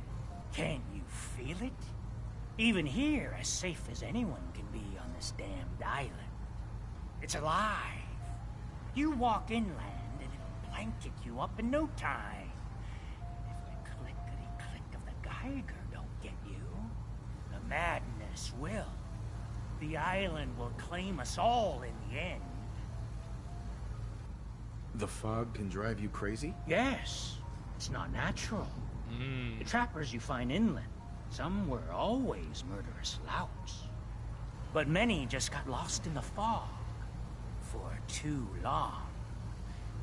Can you feel it? Even here, as safe as anyone can be on this damned island. It's alive. You walk inland and it'll blanket you up in no time. If the clickety-click of the Geiger don't get you, the madness will. The island will claim us all in the end. The fog can drive you crazy? Yes. It's not natural. The trappers you find inland, some were always murderous louts. But many just got lost in the fog for too long.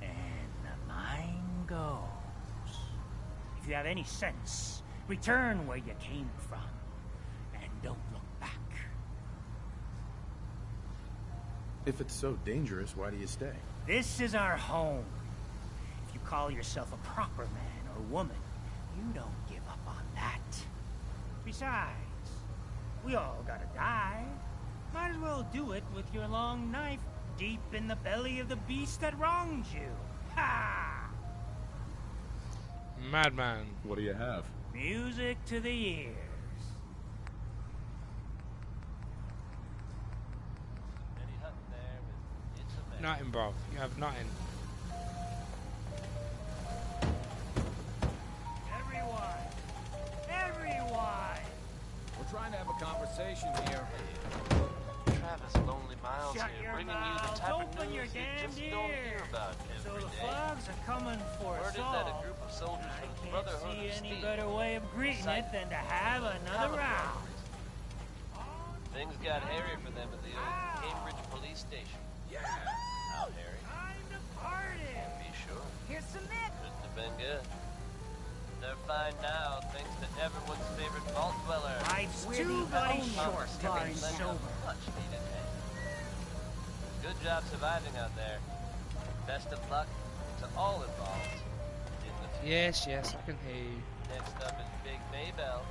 And the mind goes. If you have any sense, return where you came from. And don't look back. If it's so dangerous, why do you stay? This is our home. If you call yourself a proper man or woman, you don't give up on that. Besides, we all gotta die. Might as well do it with your long knife deep in the belly of the beast that wronged you. Ha! Madman. What do you have? Music to the ears. Nothing, bro. You have nothing. Everyone! We're trying to have a conversation here. Travis Lonely Miles Shut here, your bringing you the mouths, type of open news your you damned just don't hear ears. about So every the day. frogs are coming for Word us is all. that a group of soldiers from the Can't Brotherhood see of any Steel better way of greeting it than to have another round. Things got hairy for them at the old Cambridge police station. Yeah! How hairy? Time to party! Be sure. Here's some Nick. Couldn't have been good. They're fine now, thanks to everyone's favorite vault dweller. Life's We're too the bloody only short to be darn sober. Much needed hand. Good job surviving out there. Best of luck to all involved in the future. Yes, yes, I can hear you. Next up is Big Maybell,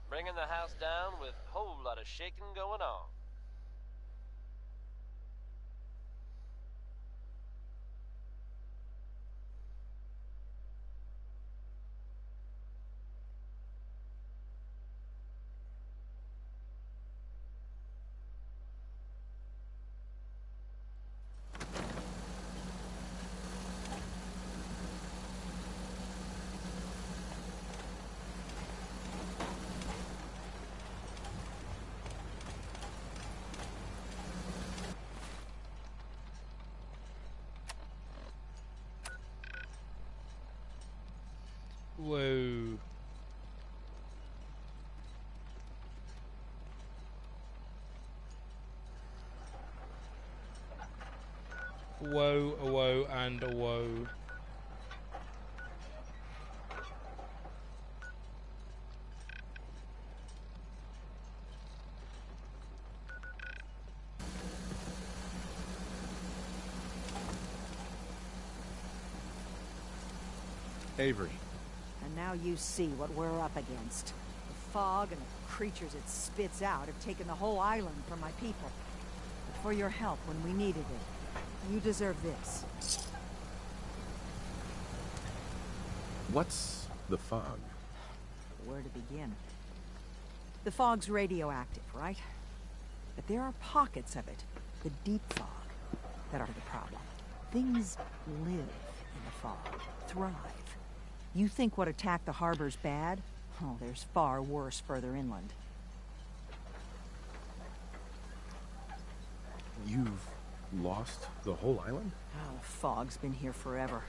bringing the house down with a whole lot of shaking going on. Whoa. Whoa, a whoa, and a whoa. Avery. And now you see what we're up against. The fog and the creatures it spits out have taken the whole island from my people. But for your help when we needed it, you deserve this. What's the fog? Where to begin? The fog's radioactive, right? But there are pockets of it, the deep fog, that are the problem. Things live in the fog, thrive. You think what attacked the harbor's bad? Oh, there's far worse further inland. You've lost the whole island? Oh, the fog's been here forever.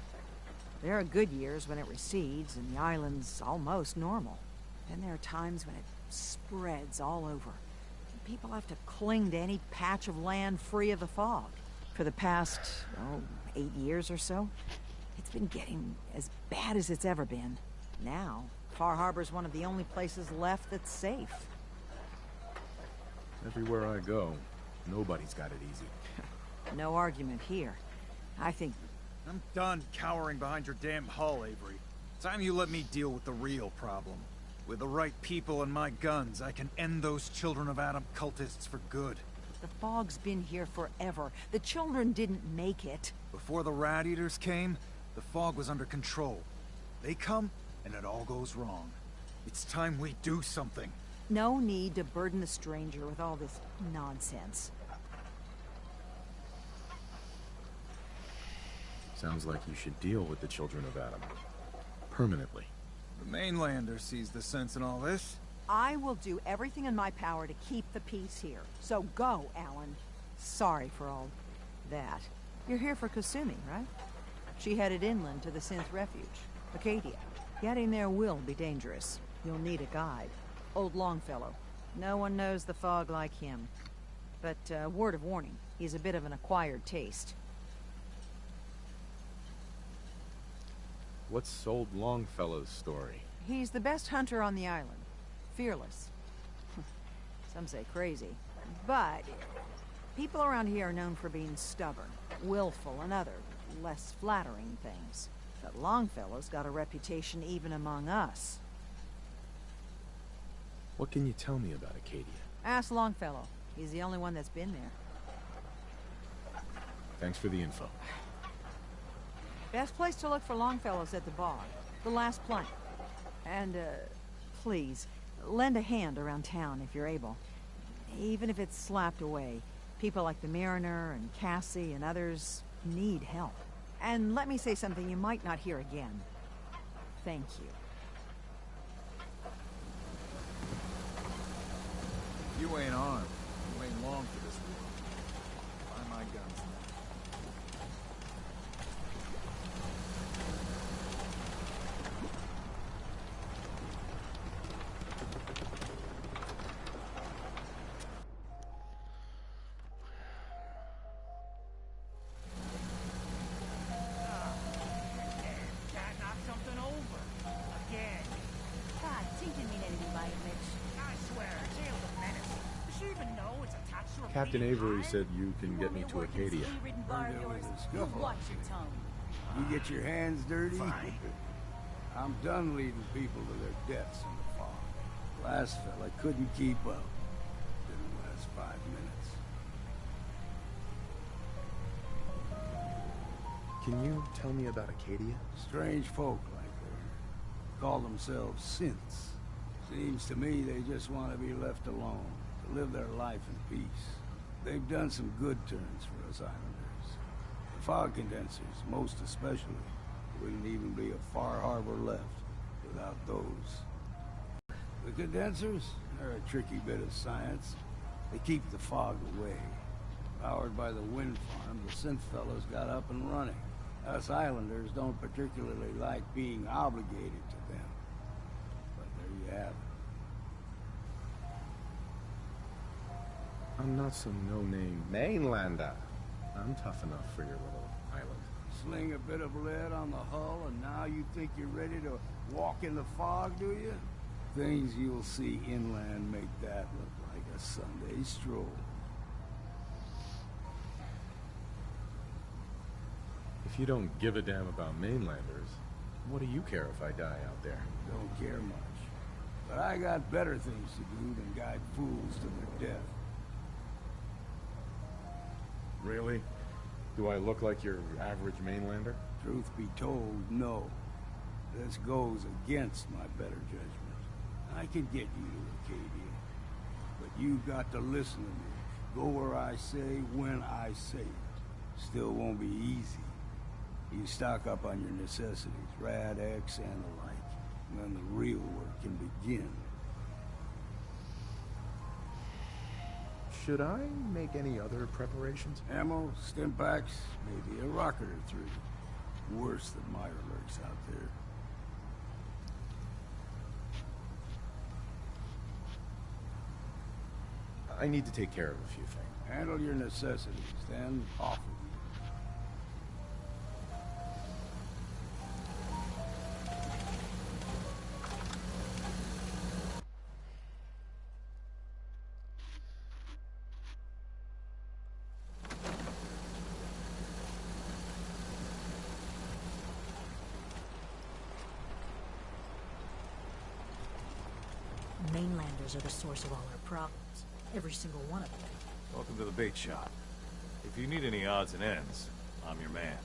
There are good years when it recedes and the island's almost normal. Then there are times when it spreads all over. And people have to cling to any patch of land free of the fog. For the past, 8 years or so, it's been getting as bad as it's ever been. Now, Far Harbor's one of the only places left that's safe. Everywhere I go, nobody's got it easy. No argument here. I think... I'm done cowering behind your damn hull, Avery. Time you let me deal with the real problem. With the right people and my guns, I can end those Children of Adam cultists for good. The fog's been here forever. The children didn't make it. Before the Rat Eaters came, the fog was under control. They come, and it all goes wrong. It's time we do something. No need to burden the stranger with all this nonsense. Sounds like you should deal with the Children of Adam. Permanently. The mainlander sees the sense in all this. I will do everything in my power to keep the peace here. So go, Alan. Sorry for all that. You're here for Kasumi, right? She headed inland to the Synth Refuge, Acadia. Getting there will be dangerous. You'll need a guide. Old Longfellow. No one knows the fog like him. But, word of warning, he's a bit of an acquired taste. What's old Longfellow's story? He's the best hunter on the island. Fearless. Some say crazy. But people around here are known for being stubborn, willful, and other, less flattering things. But Longfellow's got a reputation even among us. What can you tell me about Acadia? Ask Longfellow. He's the only one that's been there. Thanks for the info. Best place to look for Longfellow's at the bar. The last plank. And, please, lend a hand around town if you're able. Even if it's slapped away. People like the Mariner and Cassie and others need help. And let me say something you might not hear again. Thank you. You ain't armed. You ain't long for this war. Buy my guns now. Captain Avery said you can get me to Acadia. Watch your tongue. You get your hands dirty? I'm done leading people to their deaths in the fog. Last fella couldn't keep up. Didn't last 5 minutes. Can you tell me about Acadia? Strange folk like her. Call themselves synths. Seems to me they just want to be left alone, to live their life in peace. They've done some good turns for us islanders. The fog condensers, most especially. Wouldn't even be a Far Harbour left without those. The condensers? They're a tricky bit of science. They keep the fog away. Powered by the wind farm, the synth fellows got up and running. Us islanders don't particularly like being obligated to them. But there you have it. I'm not some no-name mainlander. I'm tough enough for your little island. Sling a bit of lead on the hull, and now you think you're ready to walk in the fog, do you? Things you'll see inland make that look like a Sunday stroll. If you don't give a damn about mainlanders, what do you care if I die out there? Don't care much. But I got better things to do than guide fools to their death. Really? Do I look like your average mainlander? Truth be told, no. This goes against my better judgment. I can get you to Acadia, but you got to listen to me. Go where I say, when I say it. Still won't be easy. You stock up on your necessities, Rad X and the like. And then the real work can begin. Should I make any other preparations? Ammo, stim packs, maybe a rocket or three. Worse than Meyer lurks out there. I need to take care of a few things. Handle your necessities, then off with Mainlanders are the source of all our problems. Every single one of them. Welcome to the bait shop. If you need any odds and ends, I'm your man.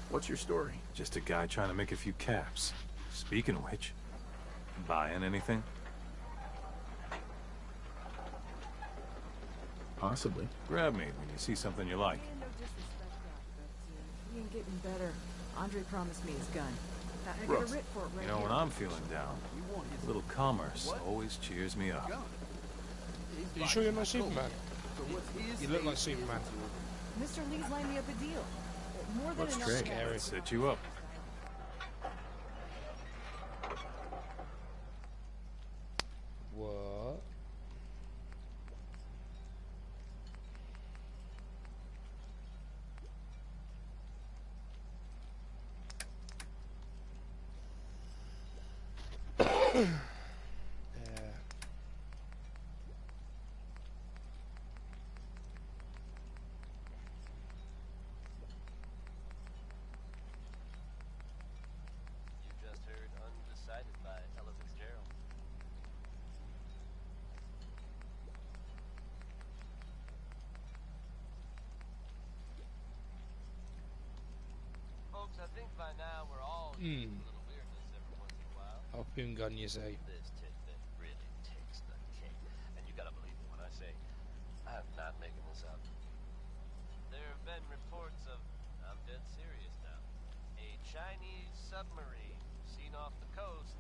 What's your story? Just a guy trying to make a few caps. Speaking of which, buying anything? Possibly. Grab me when you see something you like. No disrespect, Doc, but he ain't getting better. Andre promised me his gun. I got a writ for it right You know, here. when I'm feeling down, a little commerce always cheers me up. Are you sure you're not Superman? You look like Superman. Mr. Lee's lined me up a deal. More than Looks enough. great. Scary. Set you up. What? You just heard Undecided by Ella Fitzgerald. Folks, I think by now we're all used to a little weirdness every once in a while. Harpoon gun, you say? This tidbit really takes the cake. And you gotta believe me when I say I'm not making this up. There have been reports of, I'm dead serious now, a Chinese submarine seen off the coast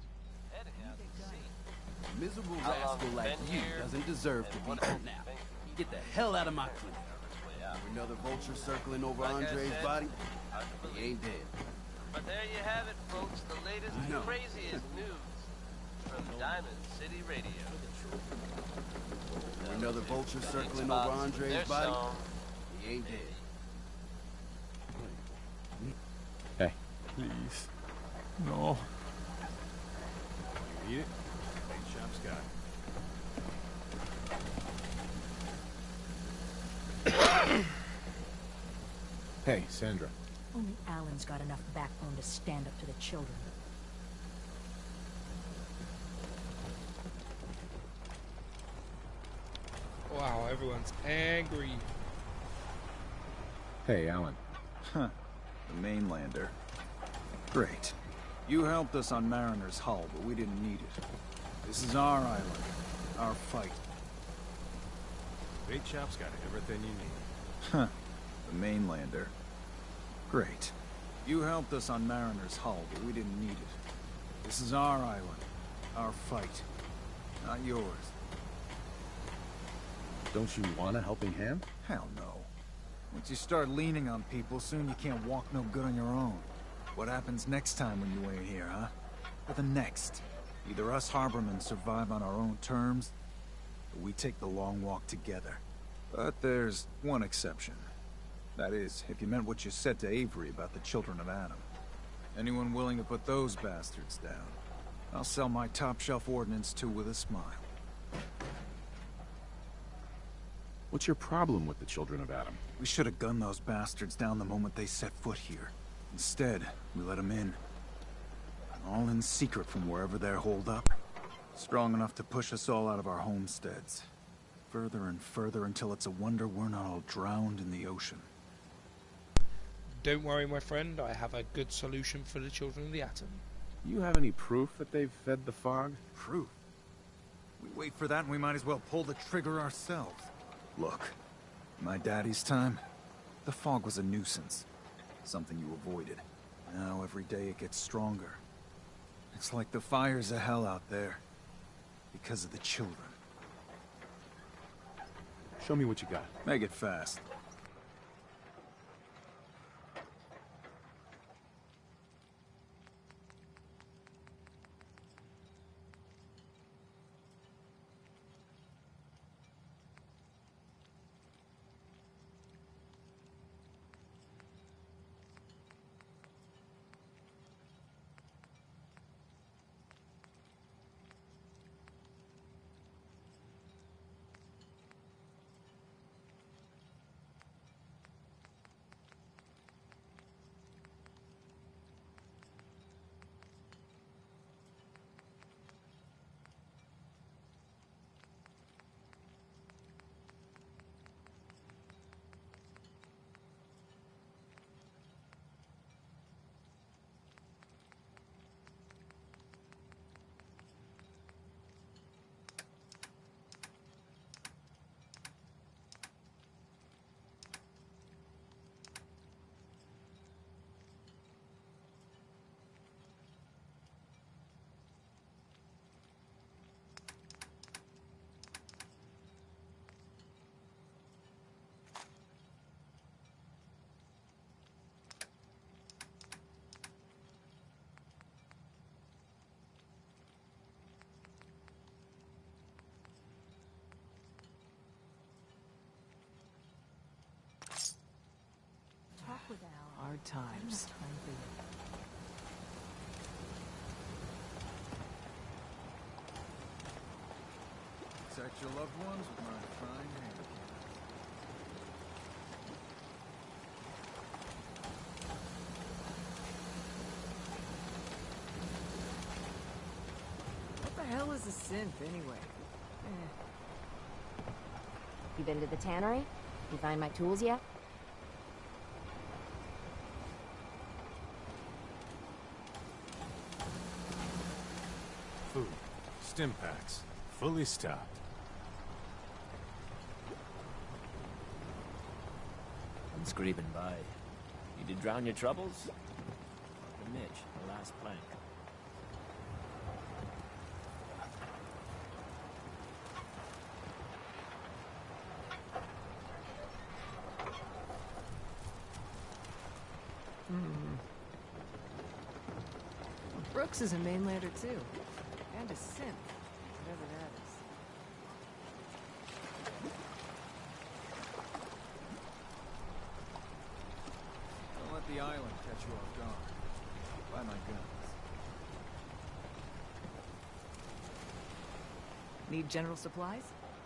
heading out to sea. Miserable How long rascal it's like been you here, doesn't deserve to and be what out it's now. been. Get the hell out of my clinic. Way out. Another vulture circling over Like I Andre's said, body. hard to He believe. ain't dead. But there you have it, folks. The latest and No. craziest news from Diamond City Radio. Another vulture Got circling spots over with Andre's their body. song. He ain't dead. Hey. Please. No. You eat it? Bait shop's got it. Hey, Sandra. Only Alan's got enough backbone to stand up to the children. Wow, everyone's angry. Hey, Alan. Huh. The mainlander. Great. You helped us on Mariner's hull, but we didn't need it. This is our island. Our fight. Bait shop's got everything you need. Huh. The mainlander. Great. You helped us on Mariner's hull, but we didn't need it. This is our island. Our fight. Not yours. Don't you want a helping hand? Hell no. Once you start leaning on people, soon you can't walk no good on your own. What happens next time when you ain't here, huh? Or the next? Either us harbormen survive on our own terms, or we take the long walk together. But there's one exception. That is, if you meant what you said to Avery about the children of Adam. Anyone willing to put those bastards down, I'll sell my top-shelf ordnance to with a smile. What's your problem with the children of Adam? We should have gunned those bastards down the moment they set foot here. Instead, we let them in. All in secret from wherever they're holed up. Strong enough to push us all out of our homesteads. Further and further until it's a wonder we're not all drowned in the ocean. Don't worry, my friend. I have a good solution for the children of the atom. You have any proof that they've fed the fog? Proof? We wait for that and we might as well pull the trigger ourselves. Look, My daddy's time, the fog was a nuisance. Something you avoided. Now every day it gets stronger. It's like the fires of hell out there. Because of the children. Show me what you got. Make it fast. Talk with Al. Hard times. Protect your loved ones with my fine hand. What the hell is a synth, anyway? You been to the tannery? You find my tools yet? Food. Stim packs. Fully stocked. I'm scraping by. You did drown your troubles? The Mitch, the last plank. Brooks is a mainlander, too. And a synth, whatever that is. Don't let the island catch you off guard. Buy my guns. Need general supplies?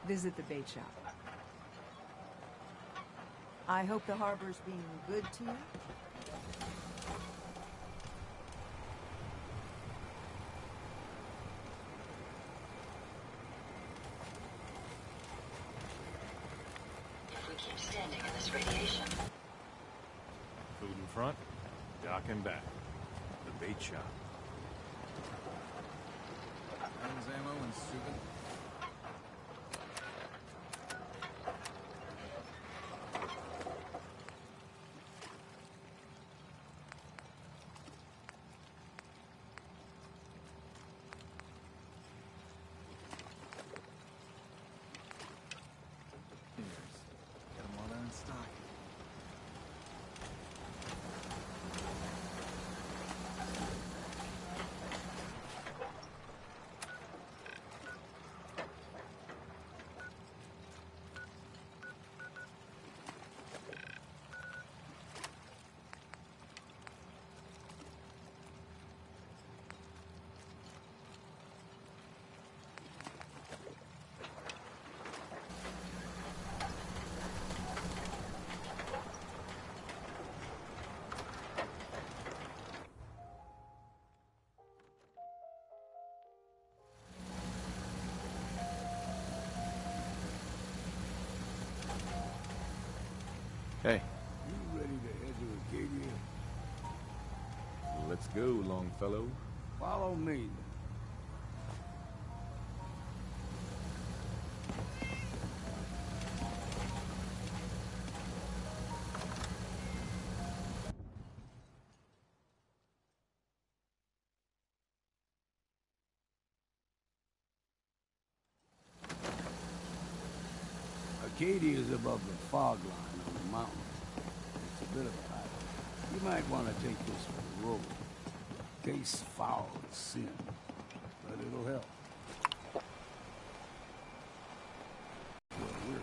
Visit the bait shop. I hope the harbor's being good to you. If we keep standing in this radiation. Food in front, dock and back. The bait shop. Guns, ammo, and soothing. Get them while they're in stock. Hey, You ready to head to Acadia? let's go, Longfellow. Follow me. Arcadia is above the fog line on the mountain. It's a bit of a highway. You might want to take this for the road. Case foul is sin, but it'll help. Well,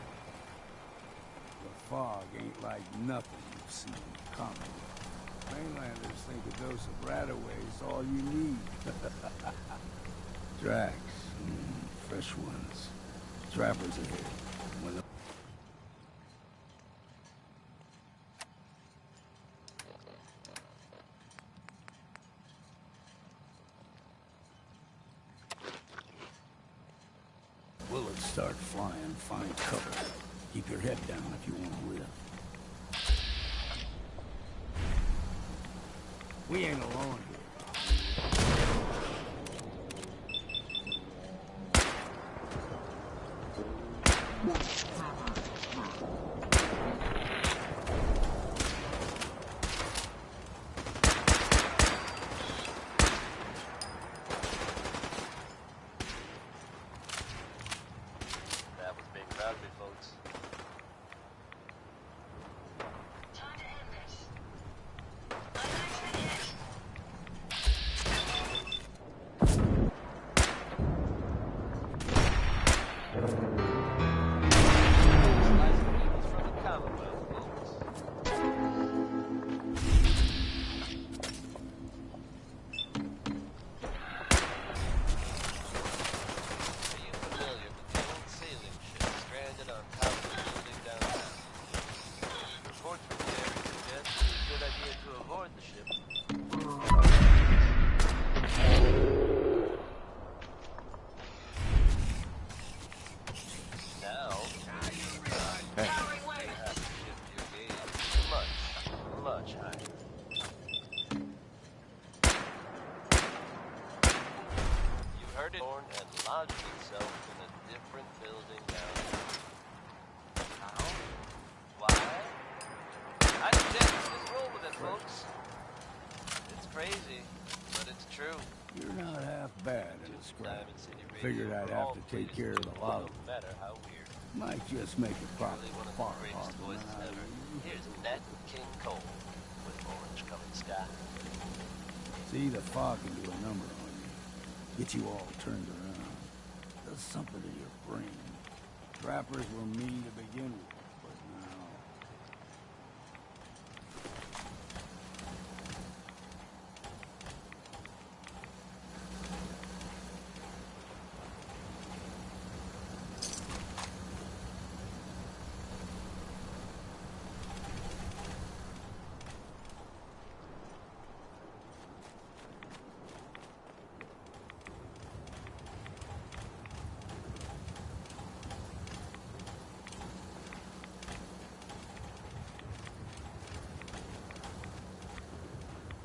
the fog ain't like nothing you've seen in Commonwealth. Mainlanders think a dose of Radaway is all you need. Drax, fresh ones. Trappers ahead. When the bullets start flying, find cover. Keep your head down if you want to live. We ain't alone here. That was being proud of me, folks. Time to end this. My knife's been hit. From the Commonwealth, folks. Are you familiar with the old sailing ship stranded on top of the building downtown? Reports from the area suggest it would be a good idea to avoid the ship. Now, Hey. you have to shift your gaze much higher. You heard it born and lodged itself in a different building now. How? Why? I suggest you just roll with it, folks. It's crazy, but it's true. You're not half bad in a scrap. Diamond City Radio Figured I'd for have all to take places, care of the lot. no matter how weird. Might just make a profit. Really one of Far the greatest Harbour, voices man. ever. Here's Nat King Cole with orange-colored sky. See, the fog can do a number on you. Get you all turned around. Does something to your brain. Trappers were mean to begin with, but now...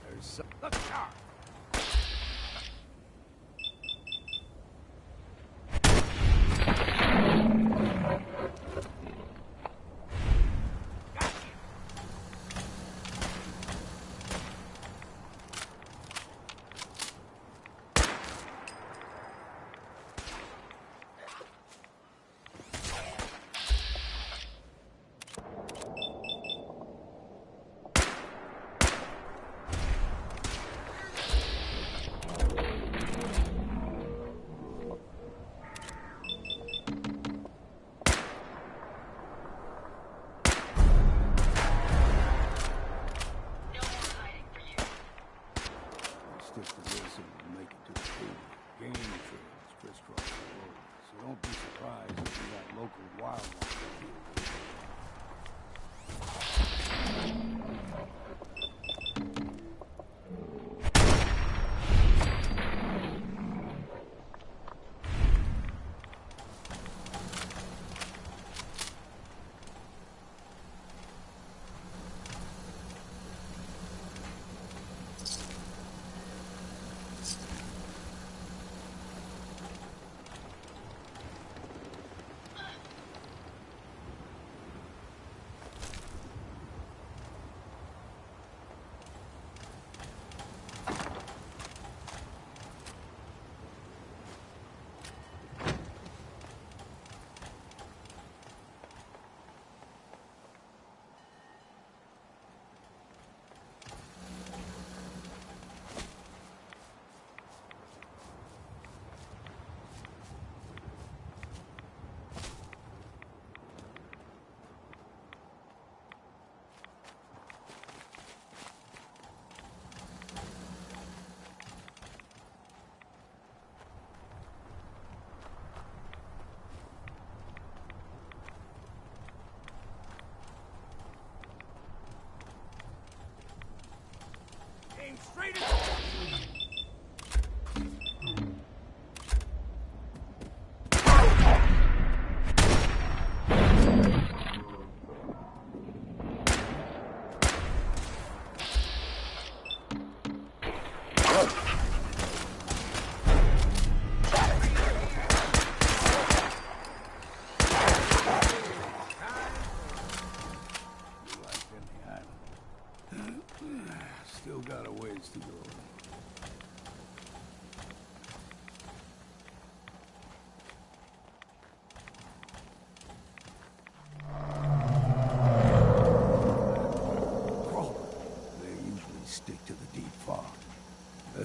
There's some... Look sharp!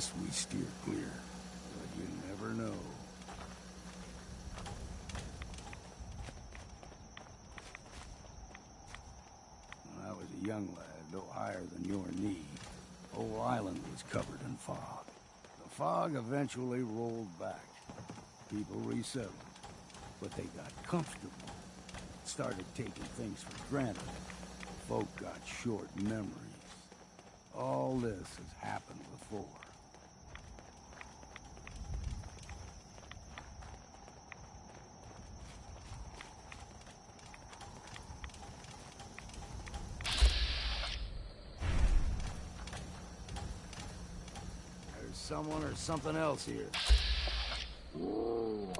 best we steer clear. But you never know. When I was a young lad, no higher than your knee, the whole island was covered in fog. The fog eventually rolled back. People resettled, but they got comfortable. Started taking things for granted. Folk got short memories. All this has happened before. There's someone or something else here. Whoa.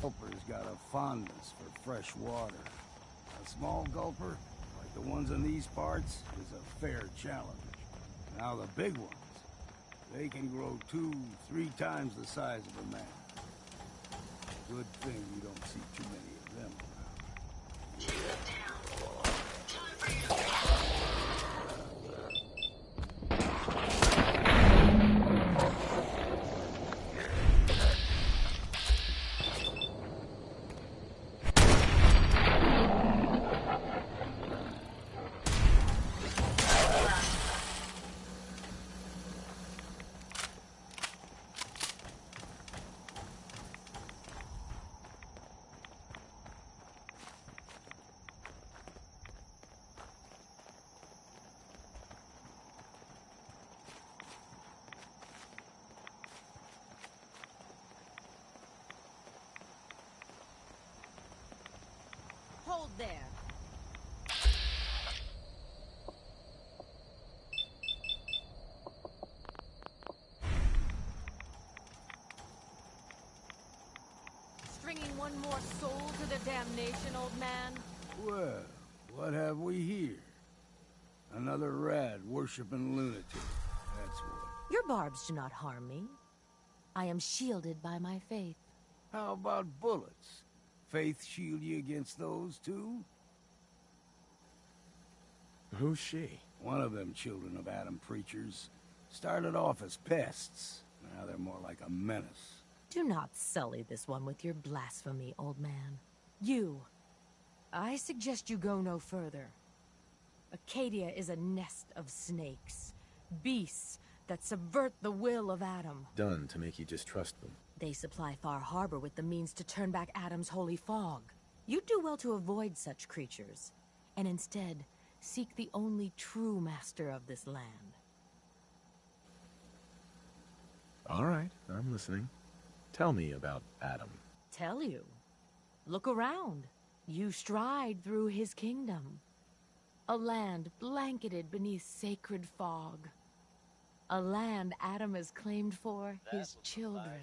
Gulper's got a fondness for fresh water. A small gulper, like the ones in these parts, is a fair challenge. Now the big ones, they can grow 2-3 times the size of a man. Good thing you don't see too many of them around. Take them down. Time for you to Hold there. Stringing one more soul to the damnation, old man? Well, what have we here? Another rad worshipping lunatic. That's what. Your barbs do not harm me. I am shielded by my faith. How about bullets? Faith shield you against those too? Who's she? One of them children of Adam preachers. Started off as pests. Now they're more like a menace. Do not sully this one with your blasphemy, old man. You. I suggest you go no further. Acadia is a nest of snakes. Beasts that subvert the will of Adam. Done to make you distrust them. They supply Far Harbour with the means to turn back Adam's holy fog. You'd do well to avoid such creatures, and instead seek the only true master of this land. All right, I'm listening. Tell me about Adam. Tell you? Look around. You stride through his kingdom. A land blanketed beneath sacred fog. A land Adam has claimed for his children.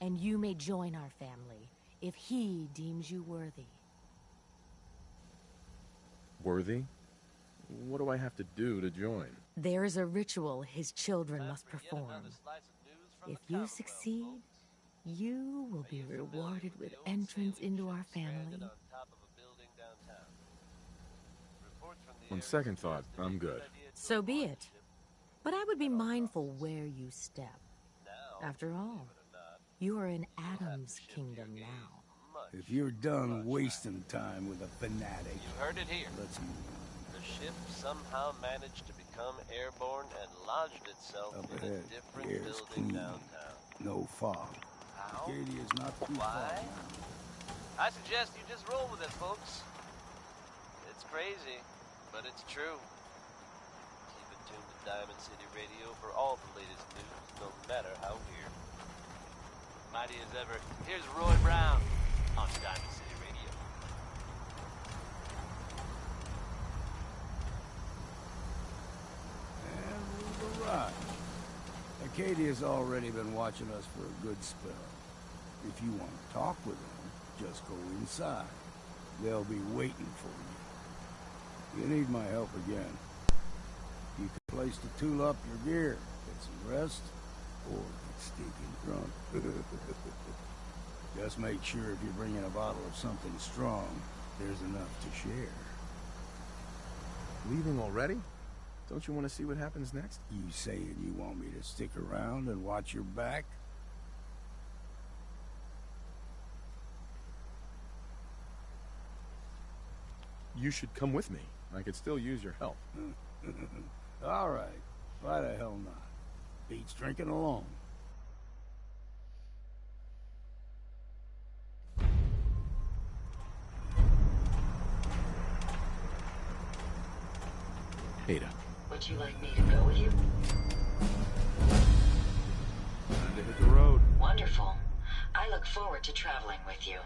And you may join our family if he deems you worthy. Worthy? What do I have to do to join? There is a ritual his children must perform. If you succeed, you will be rewarded with entrance into our family. On second thought, I'm good. So be it. But I would be mindful where you step. After all, you are in Adam's kingdom now. If you're done wasting time with a fanatic, You heard it here. let's move on. The ship somehow managed to become airborne and lodged itself Up in a ahead, different air's building clean. downtown. No fog. How? Acadia's not too far Why? now. I suggest you just roll with it, folks. It's crazy, but it's true. Keep it tuned to Diamond City Radio for all the latest news, no matter how weird. Mighty as ever, here's Roy Brown on Diamond City Radio. And we've arrived. Acadia's already been watching us for a good spell. If you want to talk with them, just go inside. They'll be waiting for you. You need my help again. You can place to tool up your gear, get some rest, or get stinking drunk. Just make sure if you're bringing a bottle of something strong, there's enough to share. Leaving already? Don't you want to see what happens next? You saying you want me to stick around and watch your back? You should come with me. I could still use your help. All right. Why the hell not? Beats drinking alone. Ada. Would you like me to go with you? Time to hit the road. Wonderful. I look forward to traveling with you.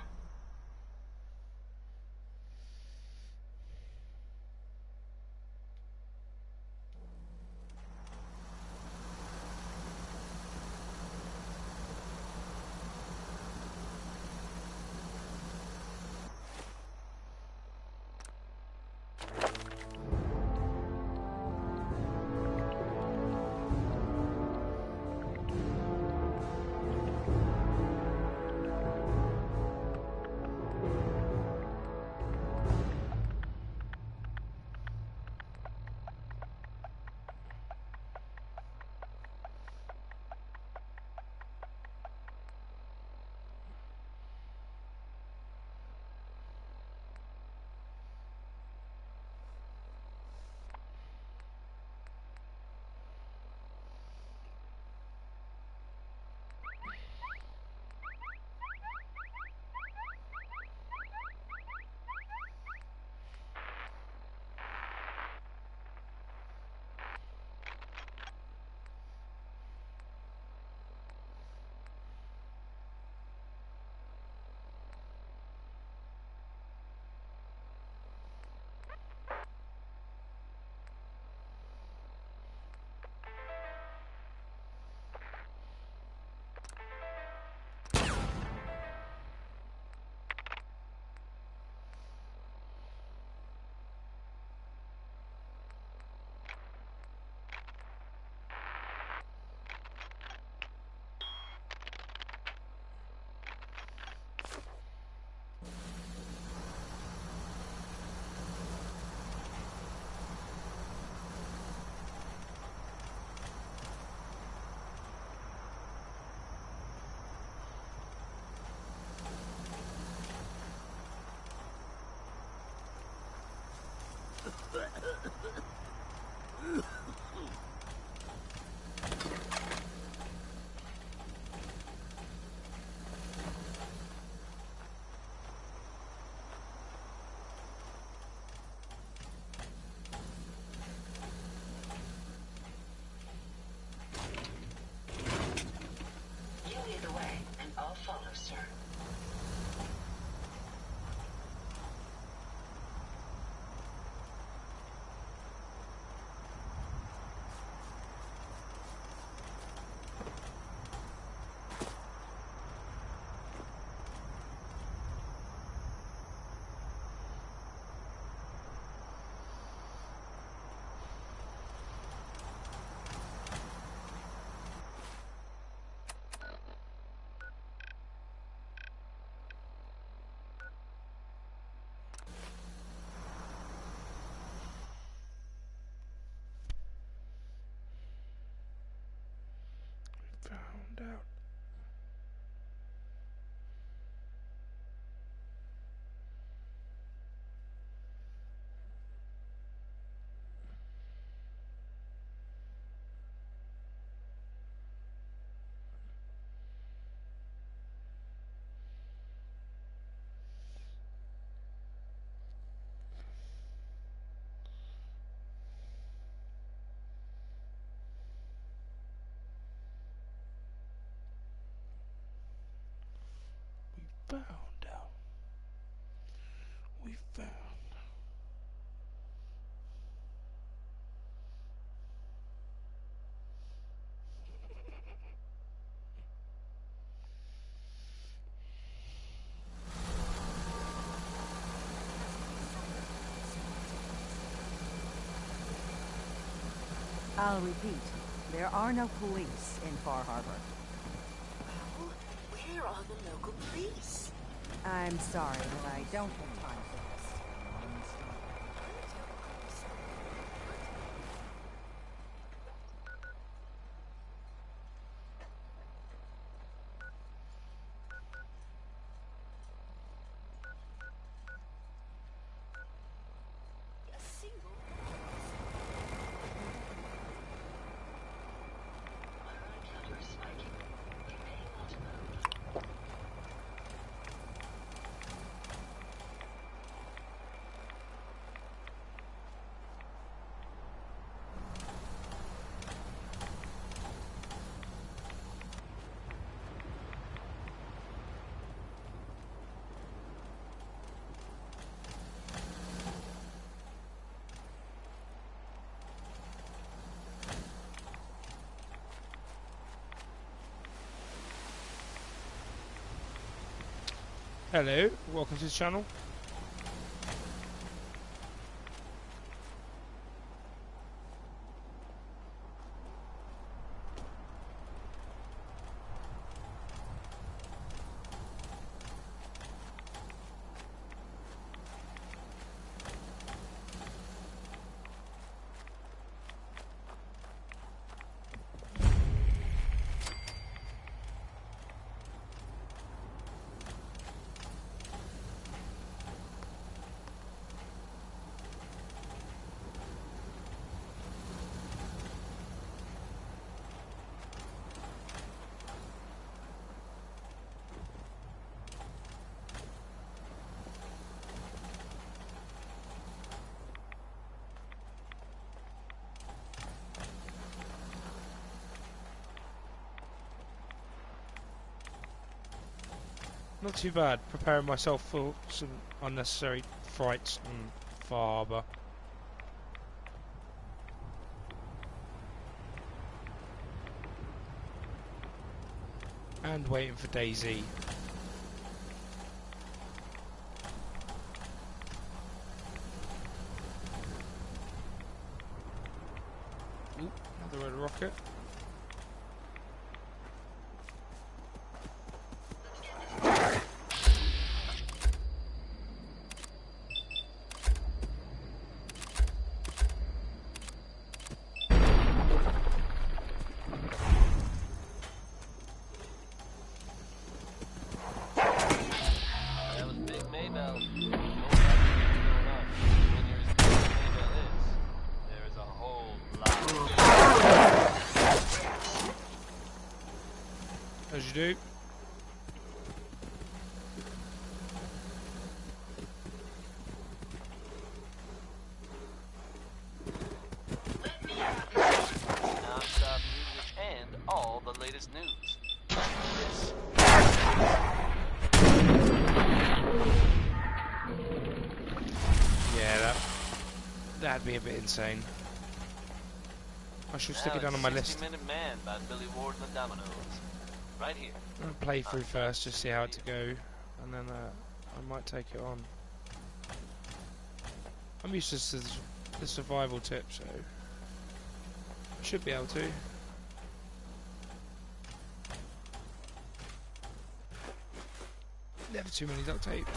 You lead the way, and I'll follow, sir. Found out. found? We found. I'll repeat. There are no police in Far Harbor. Oh, where are the local police? I'm sorry, but I don't have time for this. A single. Hello, welcome to the channel. Not too bad, preparing myself for some unnecessary frights on Far Harbour. And waiting for Daisy. Ooh, another red rocket. As you do. Non-stop music and all the latest news. Yeah, that'd be a bit insane. I should stick it down on my list. 60-Minute Man by Billy Ward and the Dominoes. Right here. I'm gonna play through first, just see how it to go, and then I might take it on. I'm used to the survival tip, so I should be able to. Never too many duct tapes.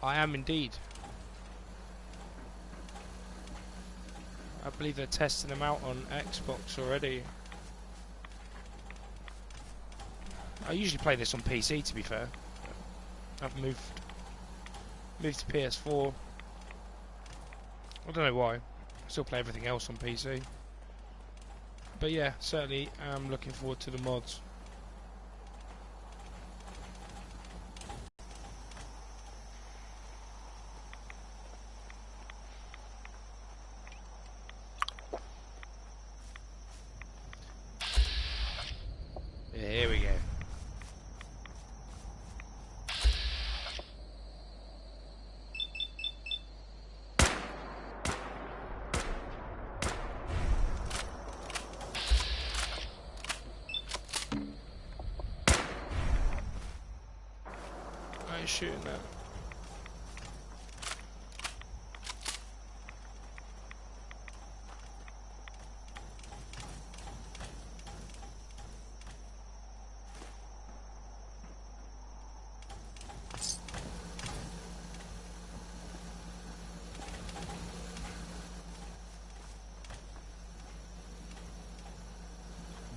I am indeed. I believe they're testing them out on Xbox already. I usually play this on PC, to be fair. I've moved to PS4. I don't know why. I still play everything else on PC. But yeah, certainly am looking forward to the mods. Yeah, here we go. I ain't shooting that.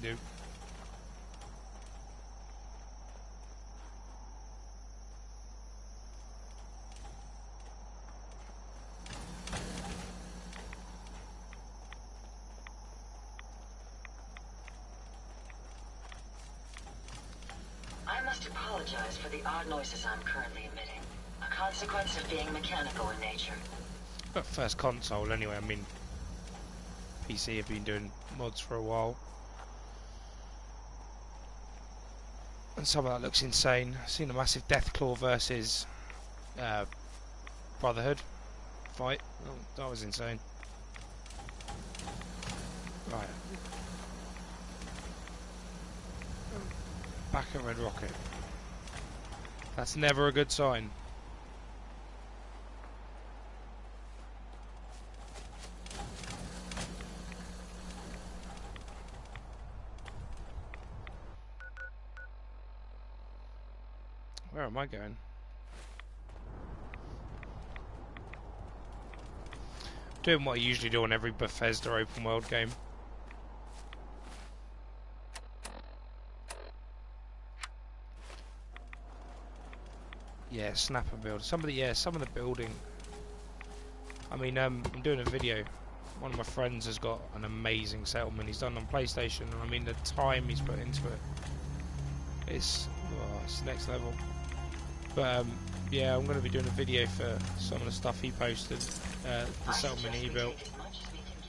Nope. I must apologize for the odd noises I'm currently emitting. A consequence of being mechanical in nature. But first console anyway, I mean PC have been doing mods for a while. And some of that looks insane. I've seen a massive Deathclaw versus Brotherhood fight. Oh, that was insane. Right. Back at Red Rocket. That's never a good sign. Where am I going? Doing what I usually do on every Bethesda open world game. Yeah, snap and build. Some of the building. I mean, I'm doing a video. One of my friends has got an amazing settlement he's done on PlayStation, and I mean the time he's put into it. It's next level. But yeah, I'm going to be doing a video for some of the stuff he posted, the settlement he built.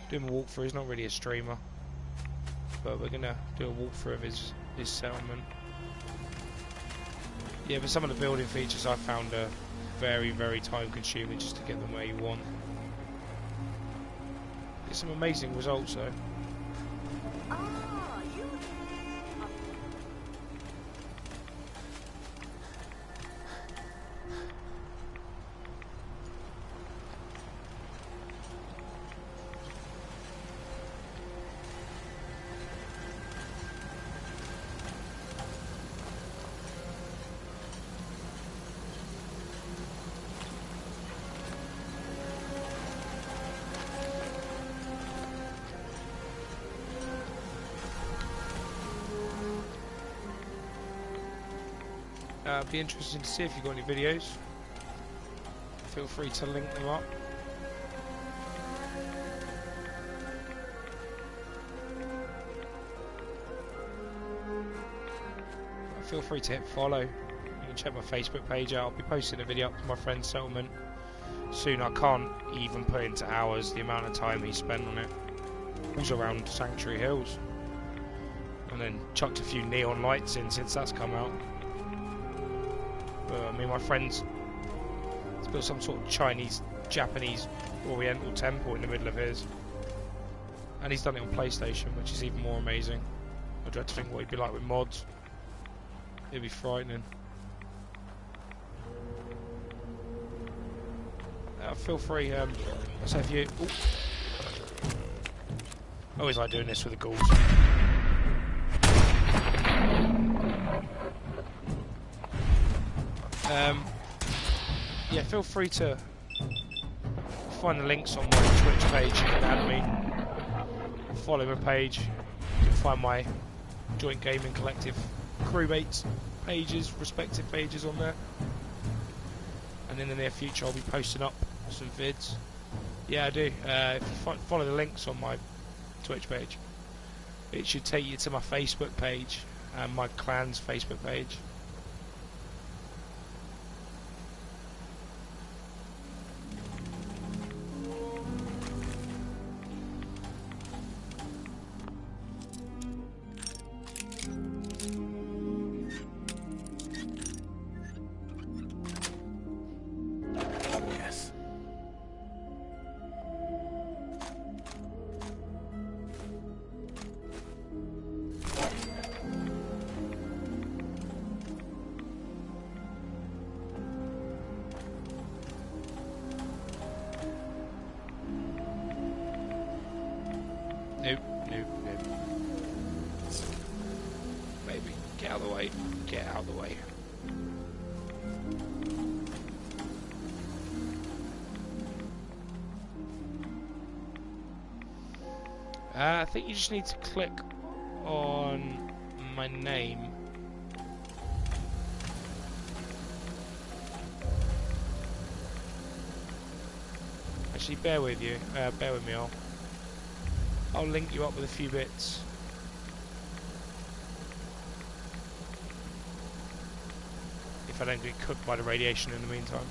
Doing a walkthrough. He's not really a streamer, but we're going to do a walkthrough of his settlement. Yeah, but some of the building features I found are very, very time consuming just to get them where you want. Get some amazing results though. Be interesting to see if you've got any videos. Feel free to link them up. Feel free to hit follow. You can check my Facebook page out. I'll be posting a video up to my friend's settlement soon. I can't even put into hours the amount of time he spent on it. All around Sanctuary Hills. And then chucked a few neon lights in since that's come out. I mean, my friend's built some sort of Chinese, Japanese, Oriental temple in the middle of his, and he's done it on PlayStation, which is even more amazing. I dread to think what he'd be like with mods. It'd be frightening. Feel free. So if you, I always like doing this with the ghouls. Yeah, feel free to find the links on my Twitch page. You can add me, follow my page. You can find my Joint Gaming Collective crewmates pages, respective pages on there. And in the near future, I'll be posting up some vids. Yeah, I do. If you follow the links on my Twitch page, It should take you to my Facebook page and my clan's Facebook page. Nope, nope, nope. Maybe. Get out of the way. Get out of the way. I think you just need to click on my name. Actually, bear with me. I'll link you up with a few bits. If I don't get cooked by the radiation in the meantime.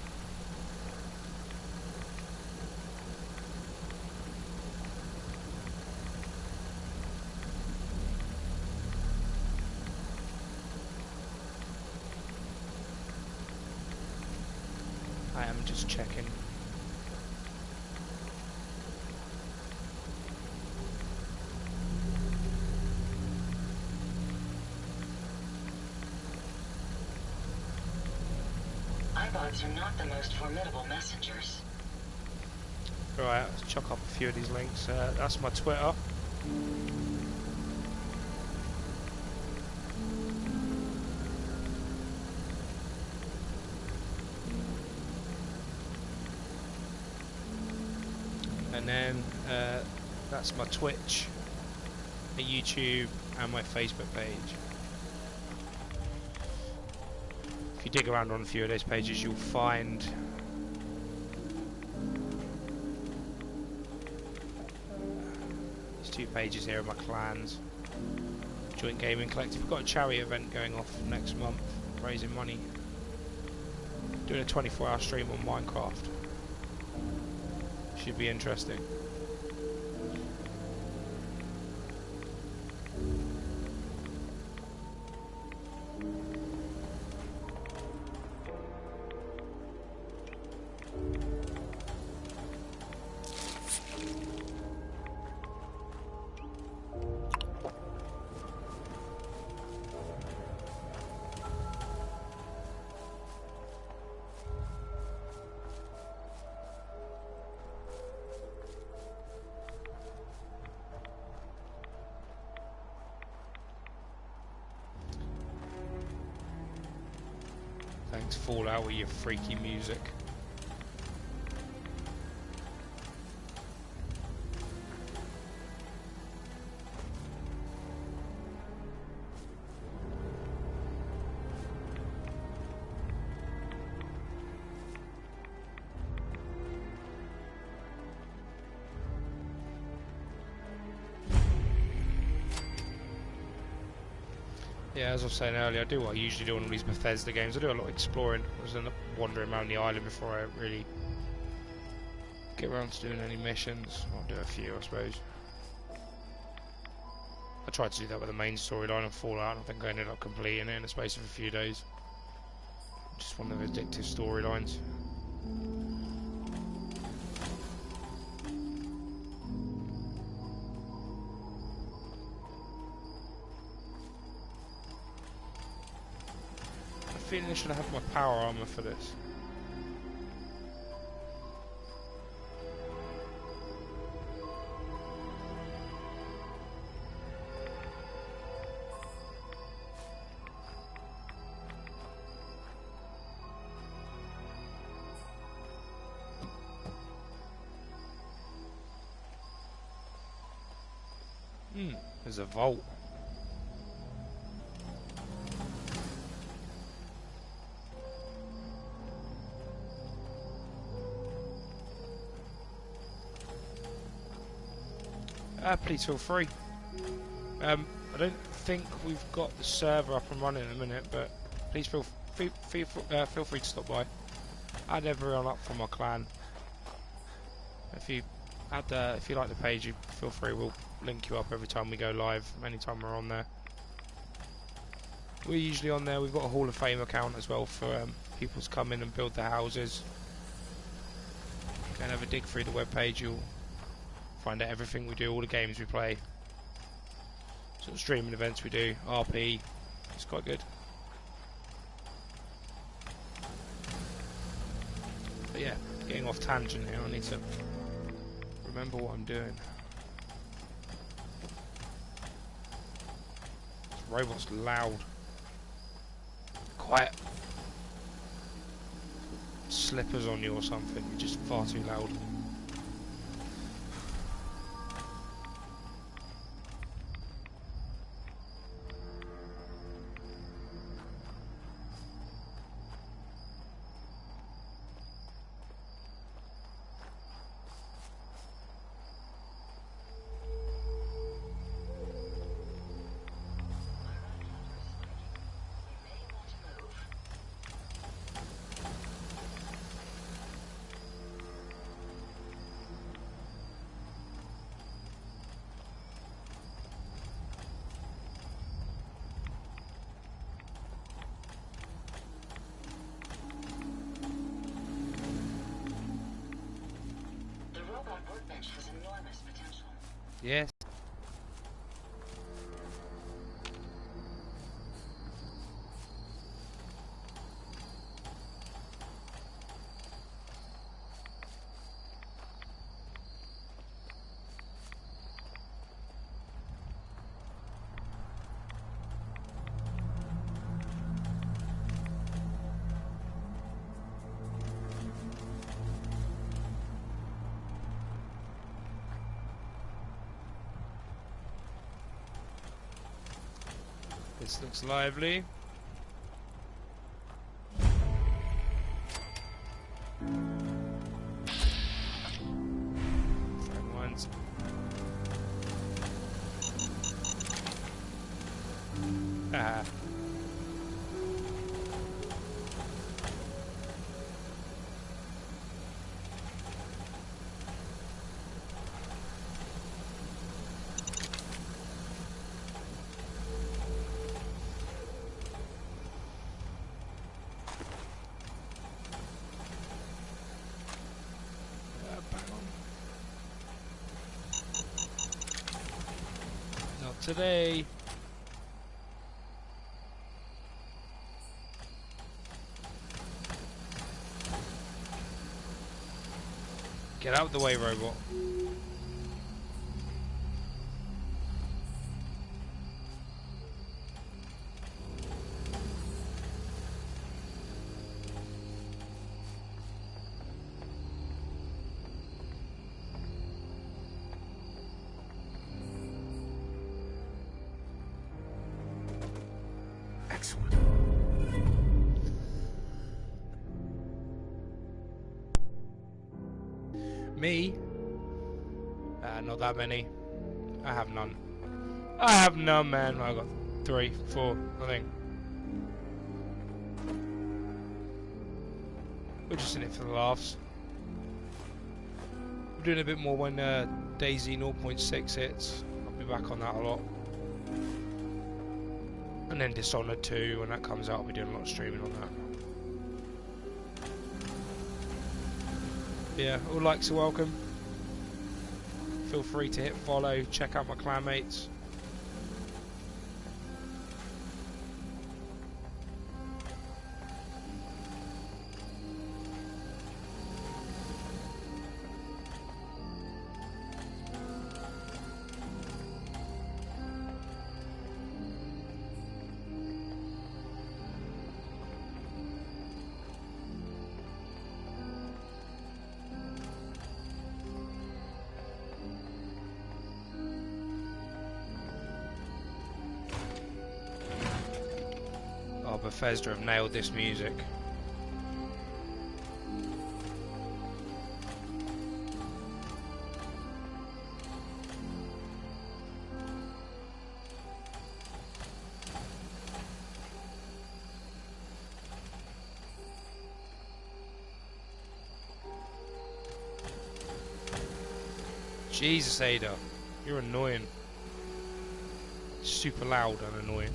I am just checking. Ibots are not the most formidable messengers. Right, let's chuck up a few of these links. That's my Twitter. And then that's my Twitch, my YouTube, and my Facebook page. If you dig around on a few of those pages, you'll find these two pages here are my clans. Joint Gaming Collective. We've got a charity event going off next month, raising money. Doing a 24-hour stream on Minecraft. Should be interesting. Thanks, Fallout, with your freaky music. Yeah, as I was saying earlier, I do what I usually do on all these Bethesda games. I do a lot of exploring. I was wandering around the island before I really get around to doing any missions. I'll do a few, I suppose. I tried to do that with the main storyline of Fallout, and I think I ended up completing it in the space of a few days. Just one of the addictive storylines. I feeling I should have my power armor for this. There's a vault. Please feel free. I don't think we've got the server up and running in a minute, but please feel free to stop by. Add everyone up from my clan. If you like the page, you feel free. We'll link you up every time we go live, anytime we're on there. We're usually on there. We've got a Hall of Fame account as well for people to come in and build their houses. Go and have a dig through the webpage. You'll find out everything we do, all the games we play, sort of streaming events we do, RP. It's quite good. But yeah, getting off tangent here. I need to remember what I'm doing. This robot's loud. Quiet. Slippers on you or something. You're just far too loud. Yes. This looks lively. Front ones. Ah. Today. Get out of the way, robot. Me? Not that many. I have none. I have none, man. I got 3, 4, I think. We're just in it for the laughs. We're doing a bit more when Daisy 0.6 hits. I'll be back on that a lot. And then Dishonored 2, when that comes out, I'll be doing a lot of streaming on that. Yeah, all likes are welcome. Feel free to hit follow, check out my clanmates. Bethesda have nailed this music. Jesus, Ada, you're annoying. Super loud and annoying.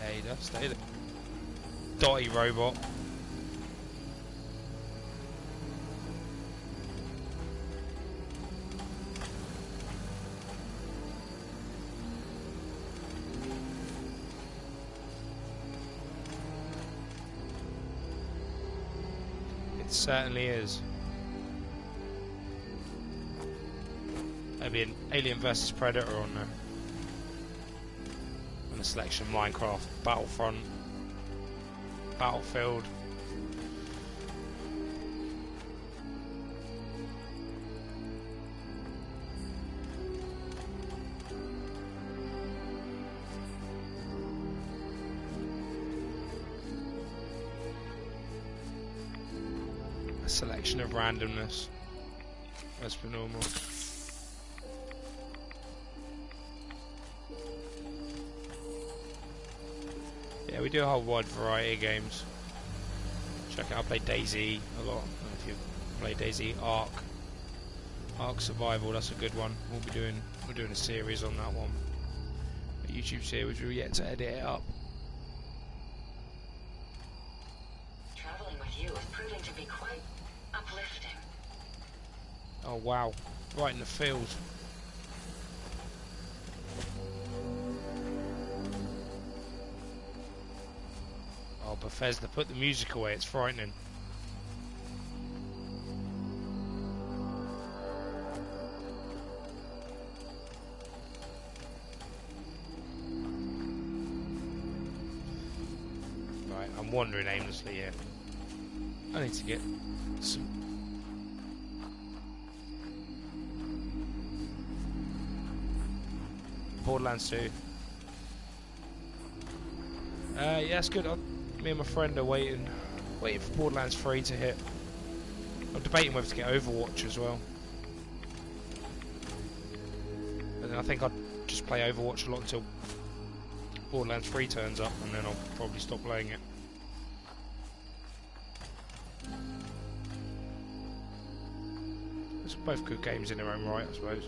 Ada, stay there. Dotty robot. It certainly is. Maybe an Alien vs Predator on there. And a selection of Minecraft, Battlefront, Battlefield. A selection of randomness, as per normal. Yeah, we do a whole wide variety of games. Check it out, I play DayZ a lot. I don't know if you play DayZ. Ark Survival, that's a good one. We're doing a series on that one. A YouTube series, we're yet to edit it up. Traveling with you is proving to be quite uplifting. Oh wow, right in the field. Oh, Bethesda, put the music away, it's frightening. Right, I'm wandering aimlessly here. I need to get some... Borderlands 2. Yeah, it's good. Me and my friend are waiting for Borderlands 3 to hit. I'm debating whether to get Overwatch as well. But then I think I'd just play Overwatch a lot until Borderlands 3 turns up, and then I'll probably stop playing it. It's both good games in their own right, I suppose.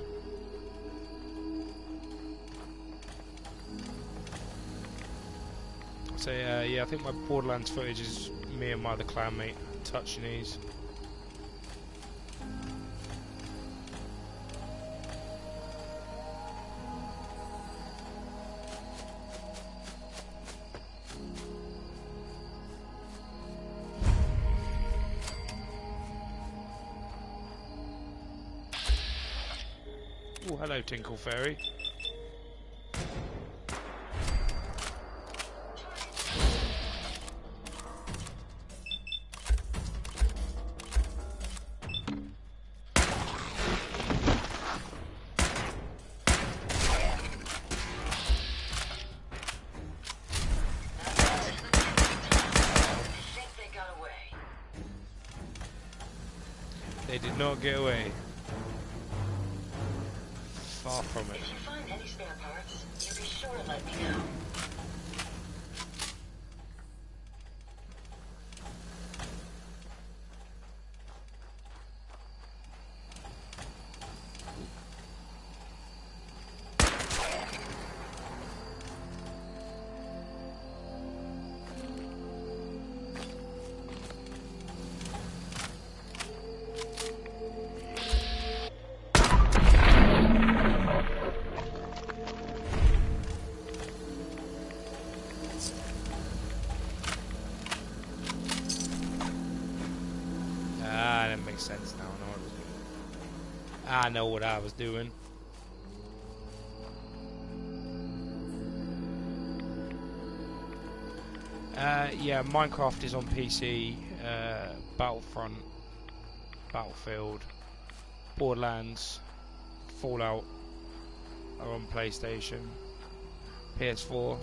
So yeah, I think my Borderlands footage is me and my other clanmate touching these. Oh, hello, Tinkle Fairy. They did not get away. Far from it. If you find any spare parts, you be sure to let me know. Makes sense now. I know what I was doing. Yeah, Minecraft is on PC. Battlefront, Battlefield, Borderlands, Fallout are on PlayStation, PS4.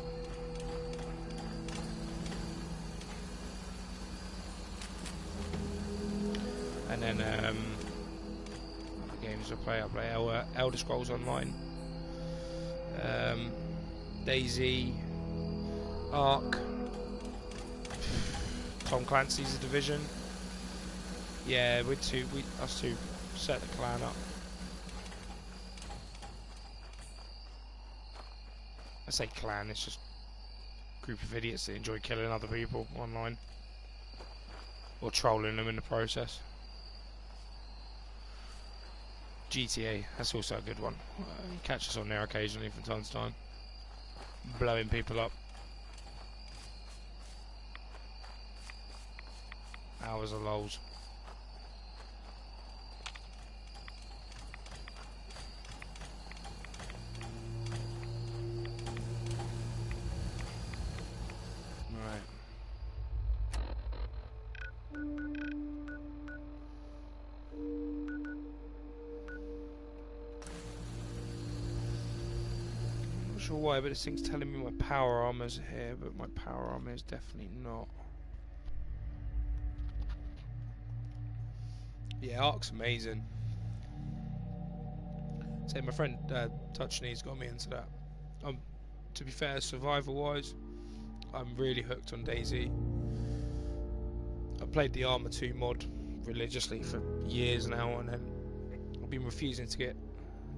And then games I play. I play Elder Scrolls Online, DayZ, Ark, Tom Clancy's The Division. Yeah, us two set the clan up. I say clan, it's just a group of idiots that enjoy killing other people online. Or trolling them in the process. GTA, that's also a good one. You catch us on there occasionally from time to time. Blowing people up. Hours of lols. Right. I'm not sure why, but this thing's telling me my power armor's here, but my power armor is definitely not. Yeah, Ark's amazing. Say, my friend Touch Knees got me into that. To be fair, survival-wise, I'm really hooked on DayZ. I played the Arma 2 mod religiously for years now, and then I've been refusing to get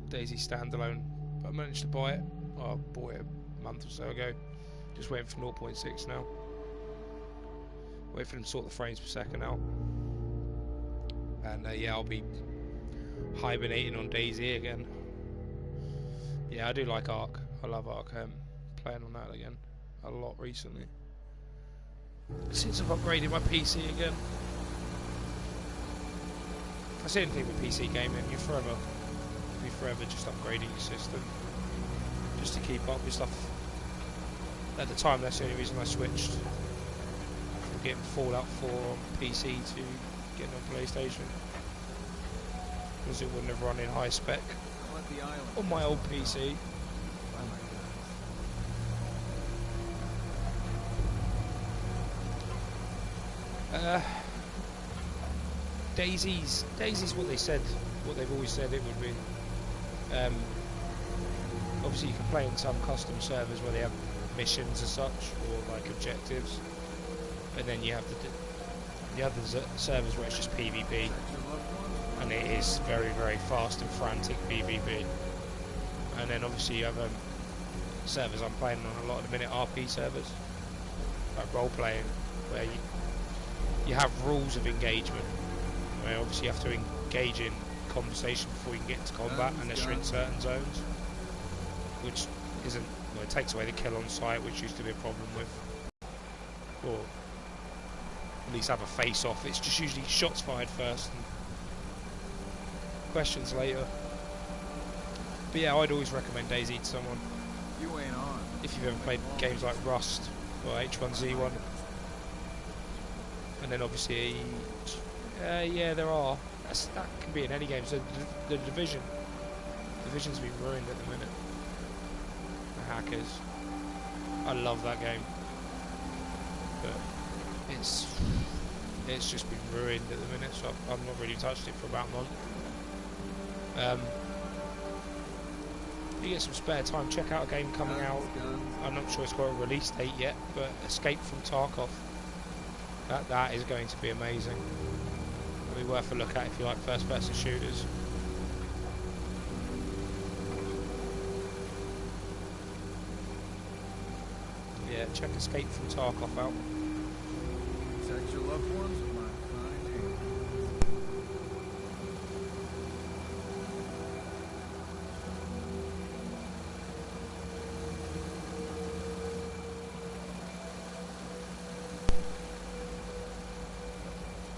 DayZ standalone, but I managed to buy it. I bought it a month or so ago. Just waiting for 0.6 now. Wait for them to sort the frames per second out. And yeah, I'll be hibernating on DayZ again. Yeah, I do like Ark. I love Ark. Playing on that again a lot recently. Since I've upgraded my PC again. That's the only thing with PC gaming, you're forever just upgrading your system. Just to keep up with stuff. At the time, that's the only reason I switched from getting Fallout 4 on PC to getting on PlayStation. Because it wouldn't have run in high spec on my old PC. DayZ's what they've always said it would be. Obviously you can play in some custom servers where they have missions as such, or like objectives, and then you have the other servers where it's just PvP, and it is very, very fast and frantic PvP. And then obviously you have servers I'm playing on a lot at the minute, RP servers, like role playing, where you have rules of engagement, where obviously you have to engage in conversation before you can get into combat, unless you're in certain zones, which isn't, well, it takes away the kill on sight, which used to be a problem with, or at least have a face off. It's just usually shots fired first and questions later. But yeah, I'd always recommend DayZ to someone. You ain't on. If you've ever played games like Rust or H1Z1. And then obviously, yeah, there are. That can be in any game. So the Division's been ruined at the minute. The hackers. I love that game, but it's just been ruined at the minute. So I've not really touched it for about a month. If you get some spare time, check out a game coming out. I'm not sure it's got a release date yet, but Escape from Tarkov. That is going to be amazing. It'll be worth a look at if you like first-person shooters. Yeah, check Escape from Tarkov out. Protect your loved ones with my kind hand.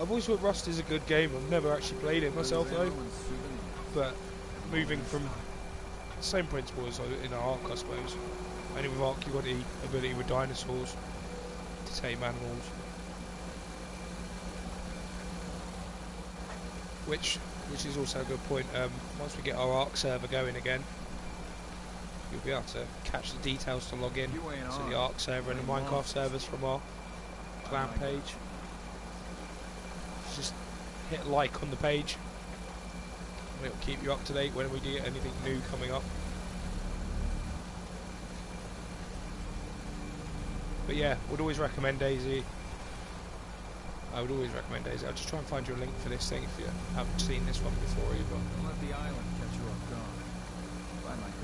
I've always thought Rust is a good game. I've never actually played it myself though. But moving from the same principle as in Ark, I suppose. Only with Ark, you've got the ability with dinosaurs to tame animals, which is also a good point. Once we get our Ark server going again, you'll be able to catch the details to log in to the Ark server and the Minecraft servers from our clan page. Just hit like on the page, We'll keep you up to date when we do get anything new coming up. But yeah, would always recommend DayZ. I would always recommend DayZ. I'll just try and find you a link for this thing if you haven't seen this one before either. Don't let the island catch you off guard. Find my guns.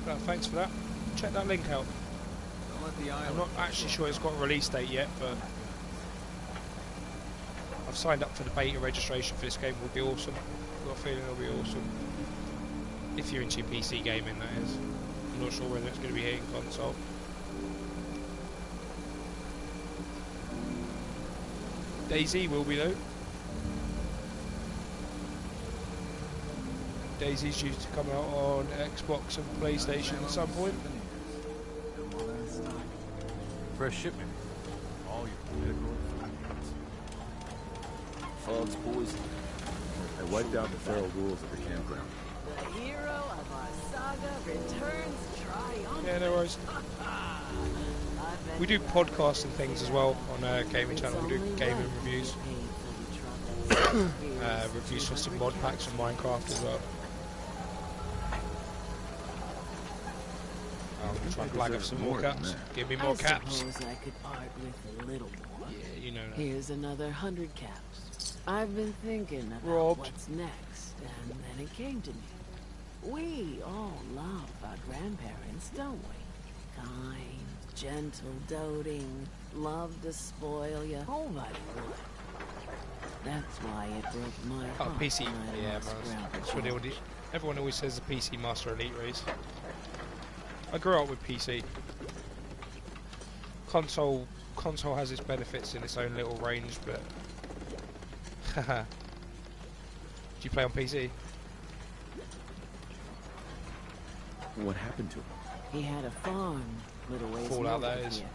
Right, thanks for that. Check that link out. I'm not actually sure it's got a release date yet, but I've signed up for the beta registration for this game. Will be awesome. I've got a feeling it'll be awesome. If you're into PC gaming, that is. I'm not sure whether it's going to be hitting console. DayZ will be though. DayZ's due to come out on Xbox and PlayStation at some point. Fresh shipment. All your medical Fog's poison. I wiped out the feral ghouls at the campground. The hero of our saga returns triumphant. Yeah, no worries. We do podcasts and things as well on our gaming channel. We do gaming reviews. Reviews for some mod packs and Minecraft as well. I'm trying to flag up some more caps. Give me more caps. I suppose I could part with a little more. Yeah, you know that. Here's another 100 caps. I've been thinking about what's next, and then it came to me. We all love our grandparents, don't we? Kind, gentle, doting, love to spoil you. Nobody would. That's why it broke my heart. Oh, PC. Yeah, man. That's what everyone always says the PC Master Elite race. I grew up with PC. Console has its benefits in its own little range, but haha. Do you play on PC? What happened to him? He had a farm, little ways Fallout, north that of is. here.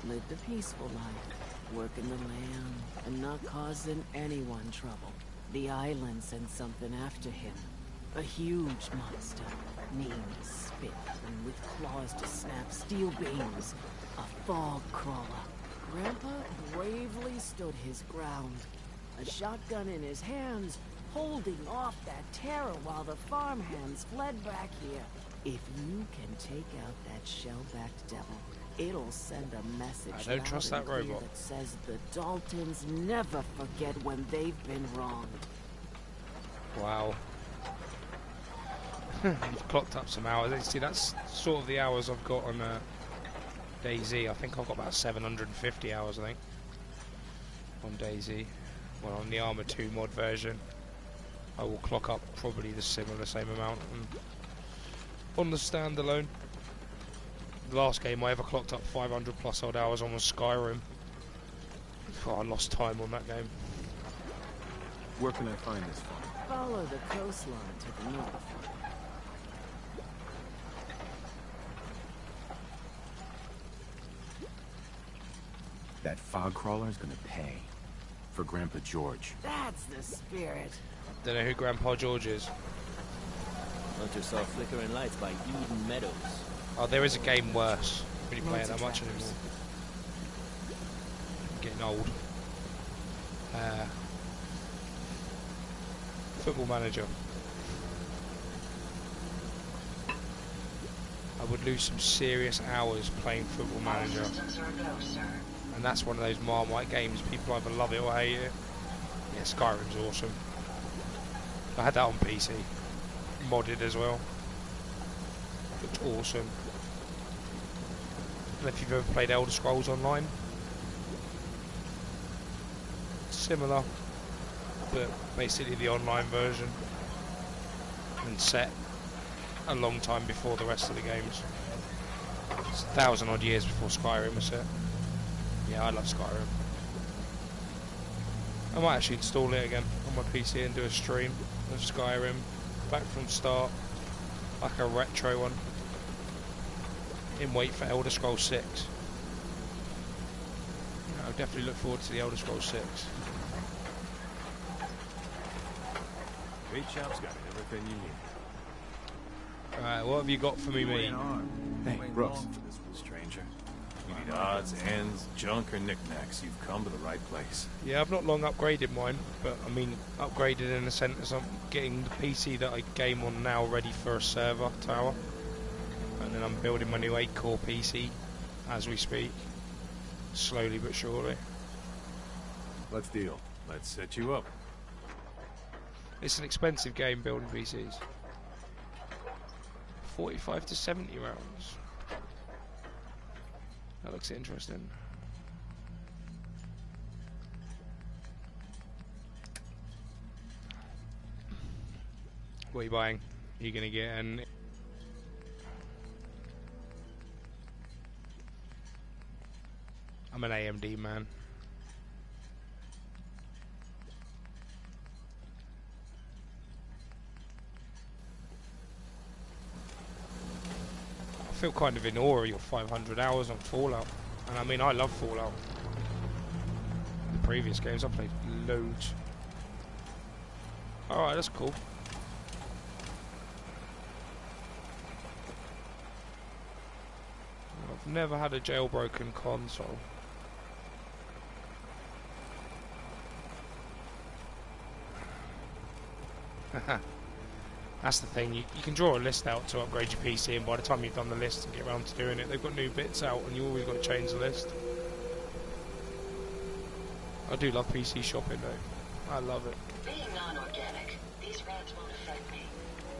Lived a peaceful life, working the land and not causing anyone trouble. The island sent something after him. A huge monster, mean to spit and with claws to snap steel beams. A fog crawler. Grandpa bravely stood his ground, a shotgun in his hands, holding off that terror while the farmhands fled back here. If you can take out that shell-backed devil, it'll send a message I don't trust that robot. that says the Daltons never forget when they've been wronged. Wow. You've clocked up some hours. See, that's sort of the hours I've got on DayZ. I think I've got about 750 hours, I think, on DayZ. Well, on the Arma 2 mod version, I will clock up probably the same amount on the standalone. The last game I ever clocked up 500 plus odd hours on was Skyrim. Oh, I lost time on that game. Where can I find this farm? Follow the coastline to the north. That fog crawler's gonna pay for Grandpa George. That's the spirit. Don't know who Grandpa George is. Hunter saw flickering lights by Eden Meadows. Oh, there is a game worse. Really play it that much anymore. I'm getting old. Football Manager. I would lose some serious hours playing Football Manager. And that's one of those Marmite games. People either love it or hate it. Yeah, Skyrim's awesome. I had that on PC. Modded as well. Looked awesome. I don't know if you've ever played Elder Scrolls Online. Similar, but basically the online version. And set a long time before the rest of the games. It's 1,000 odd years before Skyrim was set. Yeah, I love Skyrim. I might actually install it again on my PC and do a stream of Skyrim back from start, like a retro one, in wait for Elder Scrolls 6. You know, definitely look forward to the Elder Scrolls 6. Bait shop's got everything you need. Alright, what have you got for me, mate? Hey, Brooks. Stranger. You need odds, ends, junk, or knickknacks, you've come to the right place. Yeah, I've not long upgraded mine, but I mean, upgraded in the sense I'm getting the PC that I game on now ready for a server tower. And then I'm building my new 8-core PC as we speak. Slowly but surely. Let's deal. Let's set you up. It's an expensive game building PCs. 45 to 70 rounds. That looks interesting. What are you buying? Are you gonna get an... I'm an AMD man. I feel kind of in awe of your 500 hours on Fallout. And I mean, I love Fallout. The previous games, I played loads. Alright, that's cool. I've never had a jailbroken console. That's the thing, you can draw a list out to upgrade your PC, and by the time you've done the list and get around to doing it, they've got new bits out and you always got to change the list. I do love PC shopping though. I love it. Being non-organic, these rats won't affect me.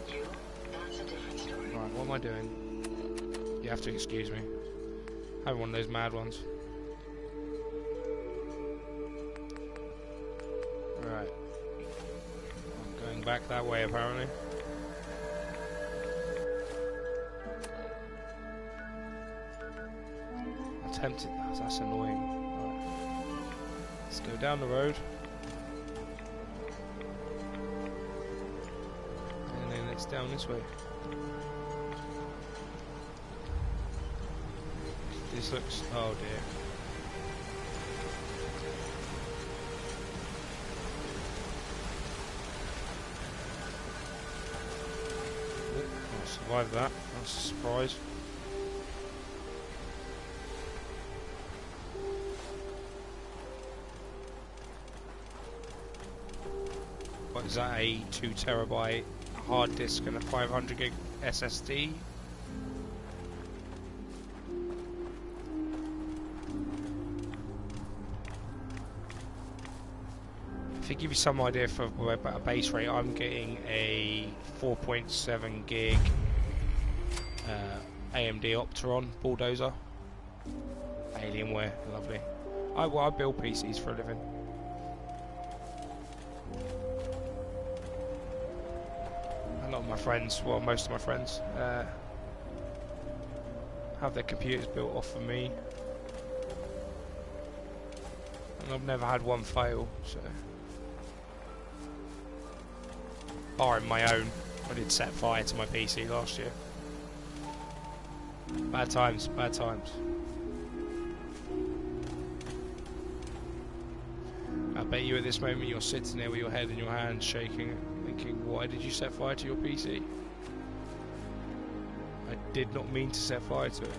You, that's a different story. Right, what am I doing? You have to excuse me. I'm one of those mad ones. Right. I'm going back that way apparently. Tempted, that's annoying. Right. Let's go down the road. And then it's down this way. This looks... oh dear. Oh, I survived that. That's a surprise. What is that, a 2 terabyte hard disk and a 500 gig SSD? To give you some idea for a base rate, I'm getting a 4.7 gig AMD Opteron Bulldozer. Alienware, lovely. I build PCs for a living. A lot of my friends, well most of my friends, have their computers built off for me. And I've never had one fail, so... barring my own, I did set fire to my PC last year. Bad times, bad times. I bet you at this moment you're sitting there with your head in your hands shaking, thinking, why did you set fire to your PC? I did not mean to set fire to it.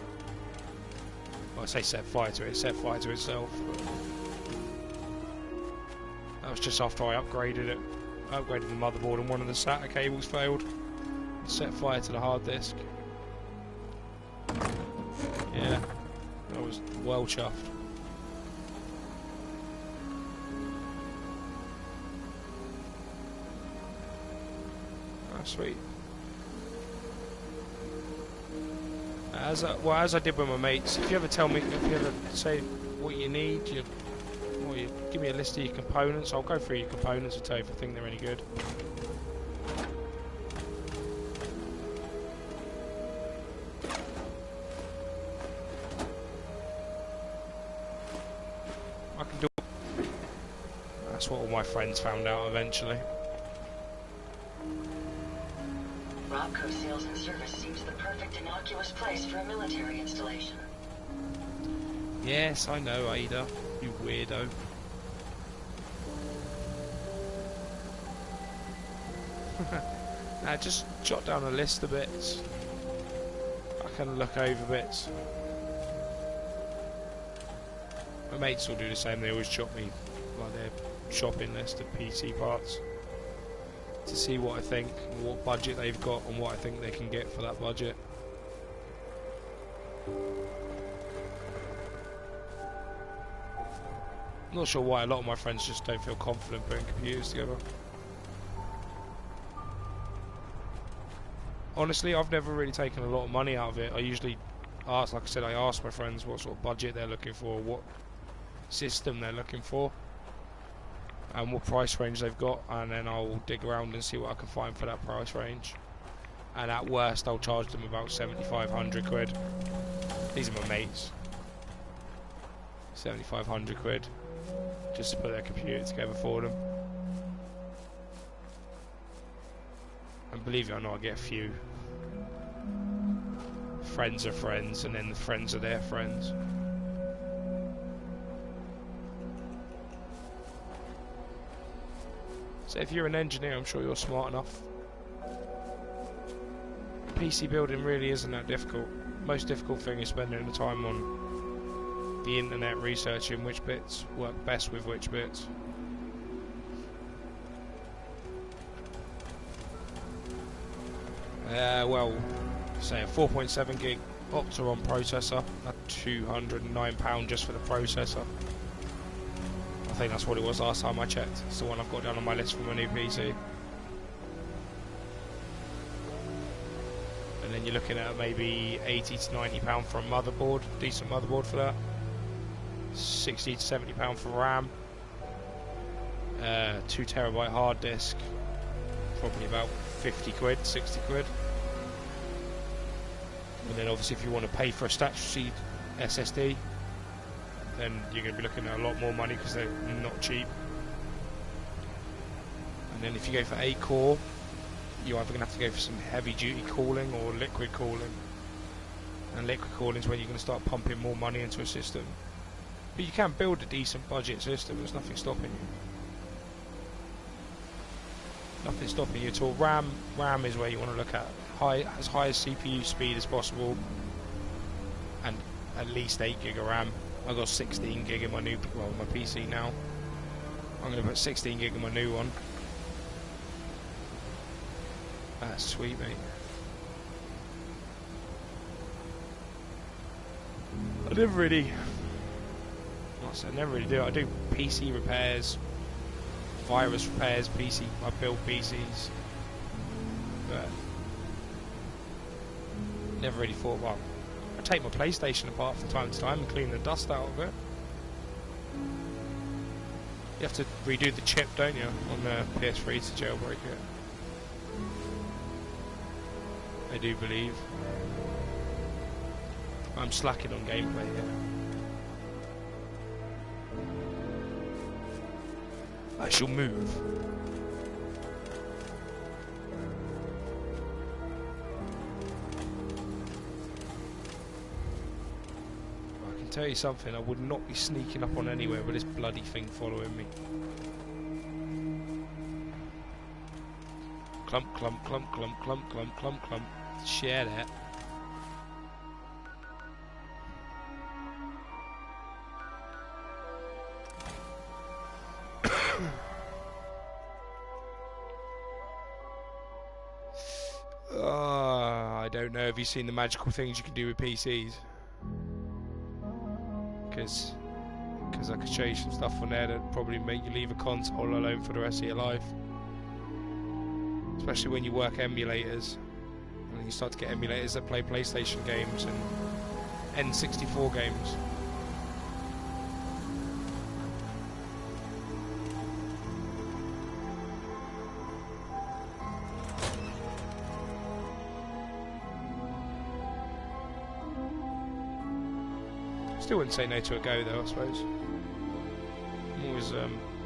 Well, I say set fire to it set to itself. But that was just after I upgraded it. I upgraded the motherboard and one of the SATA cables failed. Set fire to the hard disk. Yeah, I was well chuffed. Ah, sweet. As I did with my mates, if you ever say what you need, you give me a list of your components, I'll go through your components and tell you if I think they're any good. I can do. That's what all my friends found out eventually. Robco Sales and Service seems the perfect innocuous place for a military installation. Yes, I know, Ada. You weirdo. Now, just jot down a list of bits. I can look over bits. My mates all do the same. They always jot me like their shopping list of PC parts to see what I think, what budget they've got, and what I think they can get for that budget. I'm not sure why a lot of my friends just don't feel confident putting computers together. Honestly, I've never really taken a lot of money out of it. I usually ask, like I said, I ask my friends what sort of budget they're looking for, what system they're looking for, and what price range they've got, and then I'll dig around and see what I can find for that price range. And at worst, I'll charge them about 7,500 quid. These are my mates. 7,500 quid. Just to put their computer together for them. And believe it or not, I get a few friends of friends, and then the friends of their friends. So if you're an engineer, I'm sure you're smart enough. PC building really isn't that difficult. Most difficult thing is spending the time on the internet researching which bits work best with which bits. Well, say a 4.7 gig Opteron processor at £209 just for the processor. I think that's what it was last time I checked. It's the one I've got down on my list for my new PC. And then you're looking at maybe £80 to £90 for a motherboard, decent motherboard for that. £60 to £70 for RAM. 2 terabyte hard disk, probably about 50 quid, 60 quid. And then obviously if you want to pay for a statutory SSD, then you're going to be looking at a lot more money because they're not cheap. And then if you go for 8 core, you're either going to have to go for some heavy duty cooling or liquid cooling. And liquid cooling is when you're going to start pumping more money into a system. But you can build a decent budget system, there's nothing stopping you. Nothing stopping you at all. RAM is where you want to look at. As high as CPU speed as possible, and at least 8 gig of RAM. I've got 16 gig in my new, well, my PC now. I'm going to put 16 gig in my new one. That's sweet, mate. I never really, like I said, I never really do it. I do PC repairs, virus repairs, I build PCs, but never really thought, well, I take my PlayStation apart from time to time and clean the dust out of it. You have to redo the chip, don't you, on the PS3 to jailbreak it. I do believe. I'm slacking on gameplay here. I shall move. I can tell you something, I would not be sneaking up on anywhere with this bloody thing following me. Clump, clump, clump, clump, clump, clump, clump, clump. Share that. I don't know. Have you seen the magical things you can do with PCs? Because I could show you some stuff on there that probably make you leave a console alone for the rest of your life. Especially when you work emulators. And you start to get emulators that play PlayStation games and N64 games. Still wouldn't say no to a go though, I suppose. I'm always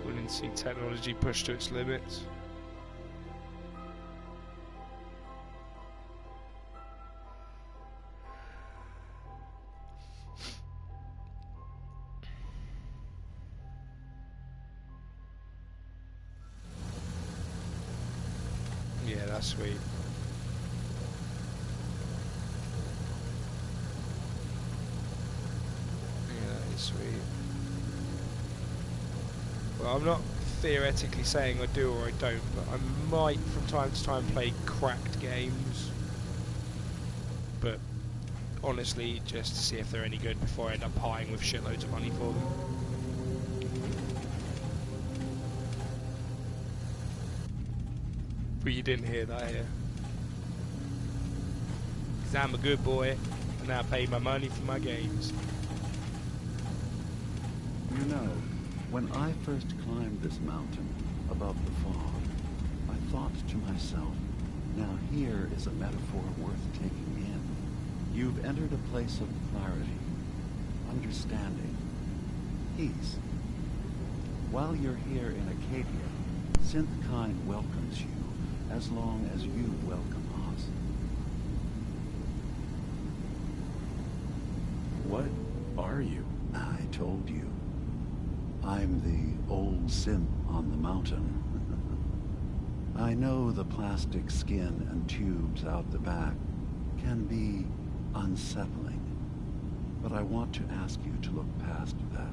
willing to see technology pushed to its limits. that's sweet. Yeah, that is sweet. Well, I'm not theoretically saying I do or I don't, but I might from time to time play cracked games. But honestly, just to see if they're any good before I end up buying with shitloads of money for them. But you didn't hear that here. Because I'm a good boy, and I pay my money for my games. You know, when I first climbed this mountain above the fog, I thought to myself, now here is a metaphor worth taking in. You've entered a place of clarity, understanding, peace. While you're here in Acadia, Synthkind welcomes you as long as you welcome us. What are you? I told you. I'm the old synth on the mountain. I know the plastic skin and tubes out the back can be unsettling, but I want to ask you to look past that.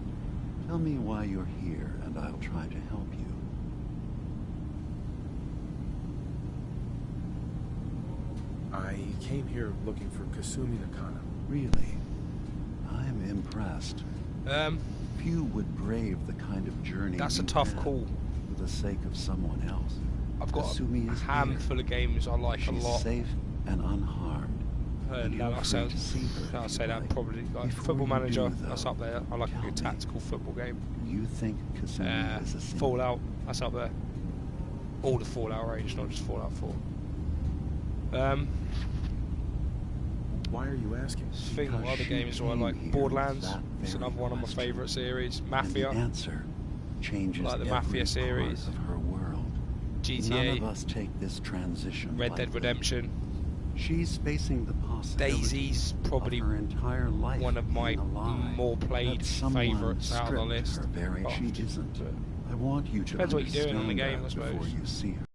Tell me why you're here, and I'll try to help you. I came here looking for Kasumi Nakano. Really? I'm impressed. Few would brave the kind of journey That's a you tough had call. for the sake of someone else. I've got Kasumi a is handful here. of games I like She's a lot. safe and unharmed. And No, you're I free say, to see her I'll if say you that like. probably. Like Before Football you Manager, do, though, that's up there. I like a good tactical football game. You think Kasumi is a sin? Fallout, that's up there. All the Fallout range, not just Fallout 4. Why are you asking? Think what other games do I like? Borderlands, it's another one of my favourite series. Mafia, And the answer changes I like the every Mafia part series. of her world. GTA, None of us take this transition Red Dead lightly. Redemption. She's facing the possibility Daisy's probably of her entire life one of my being a lie, more played that someone favourites out of the stripped list. her very she isn't. I want you to Depends what you're doing on the understand game, I that suppose. before you see her.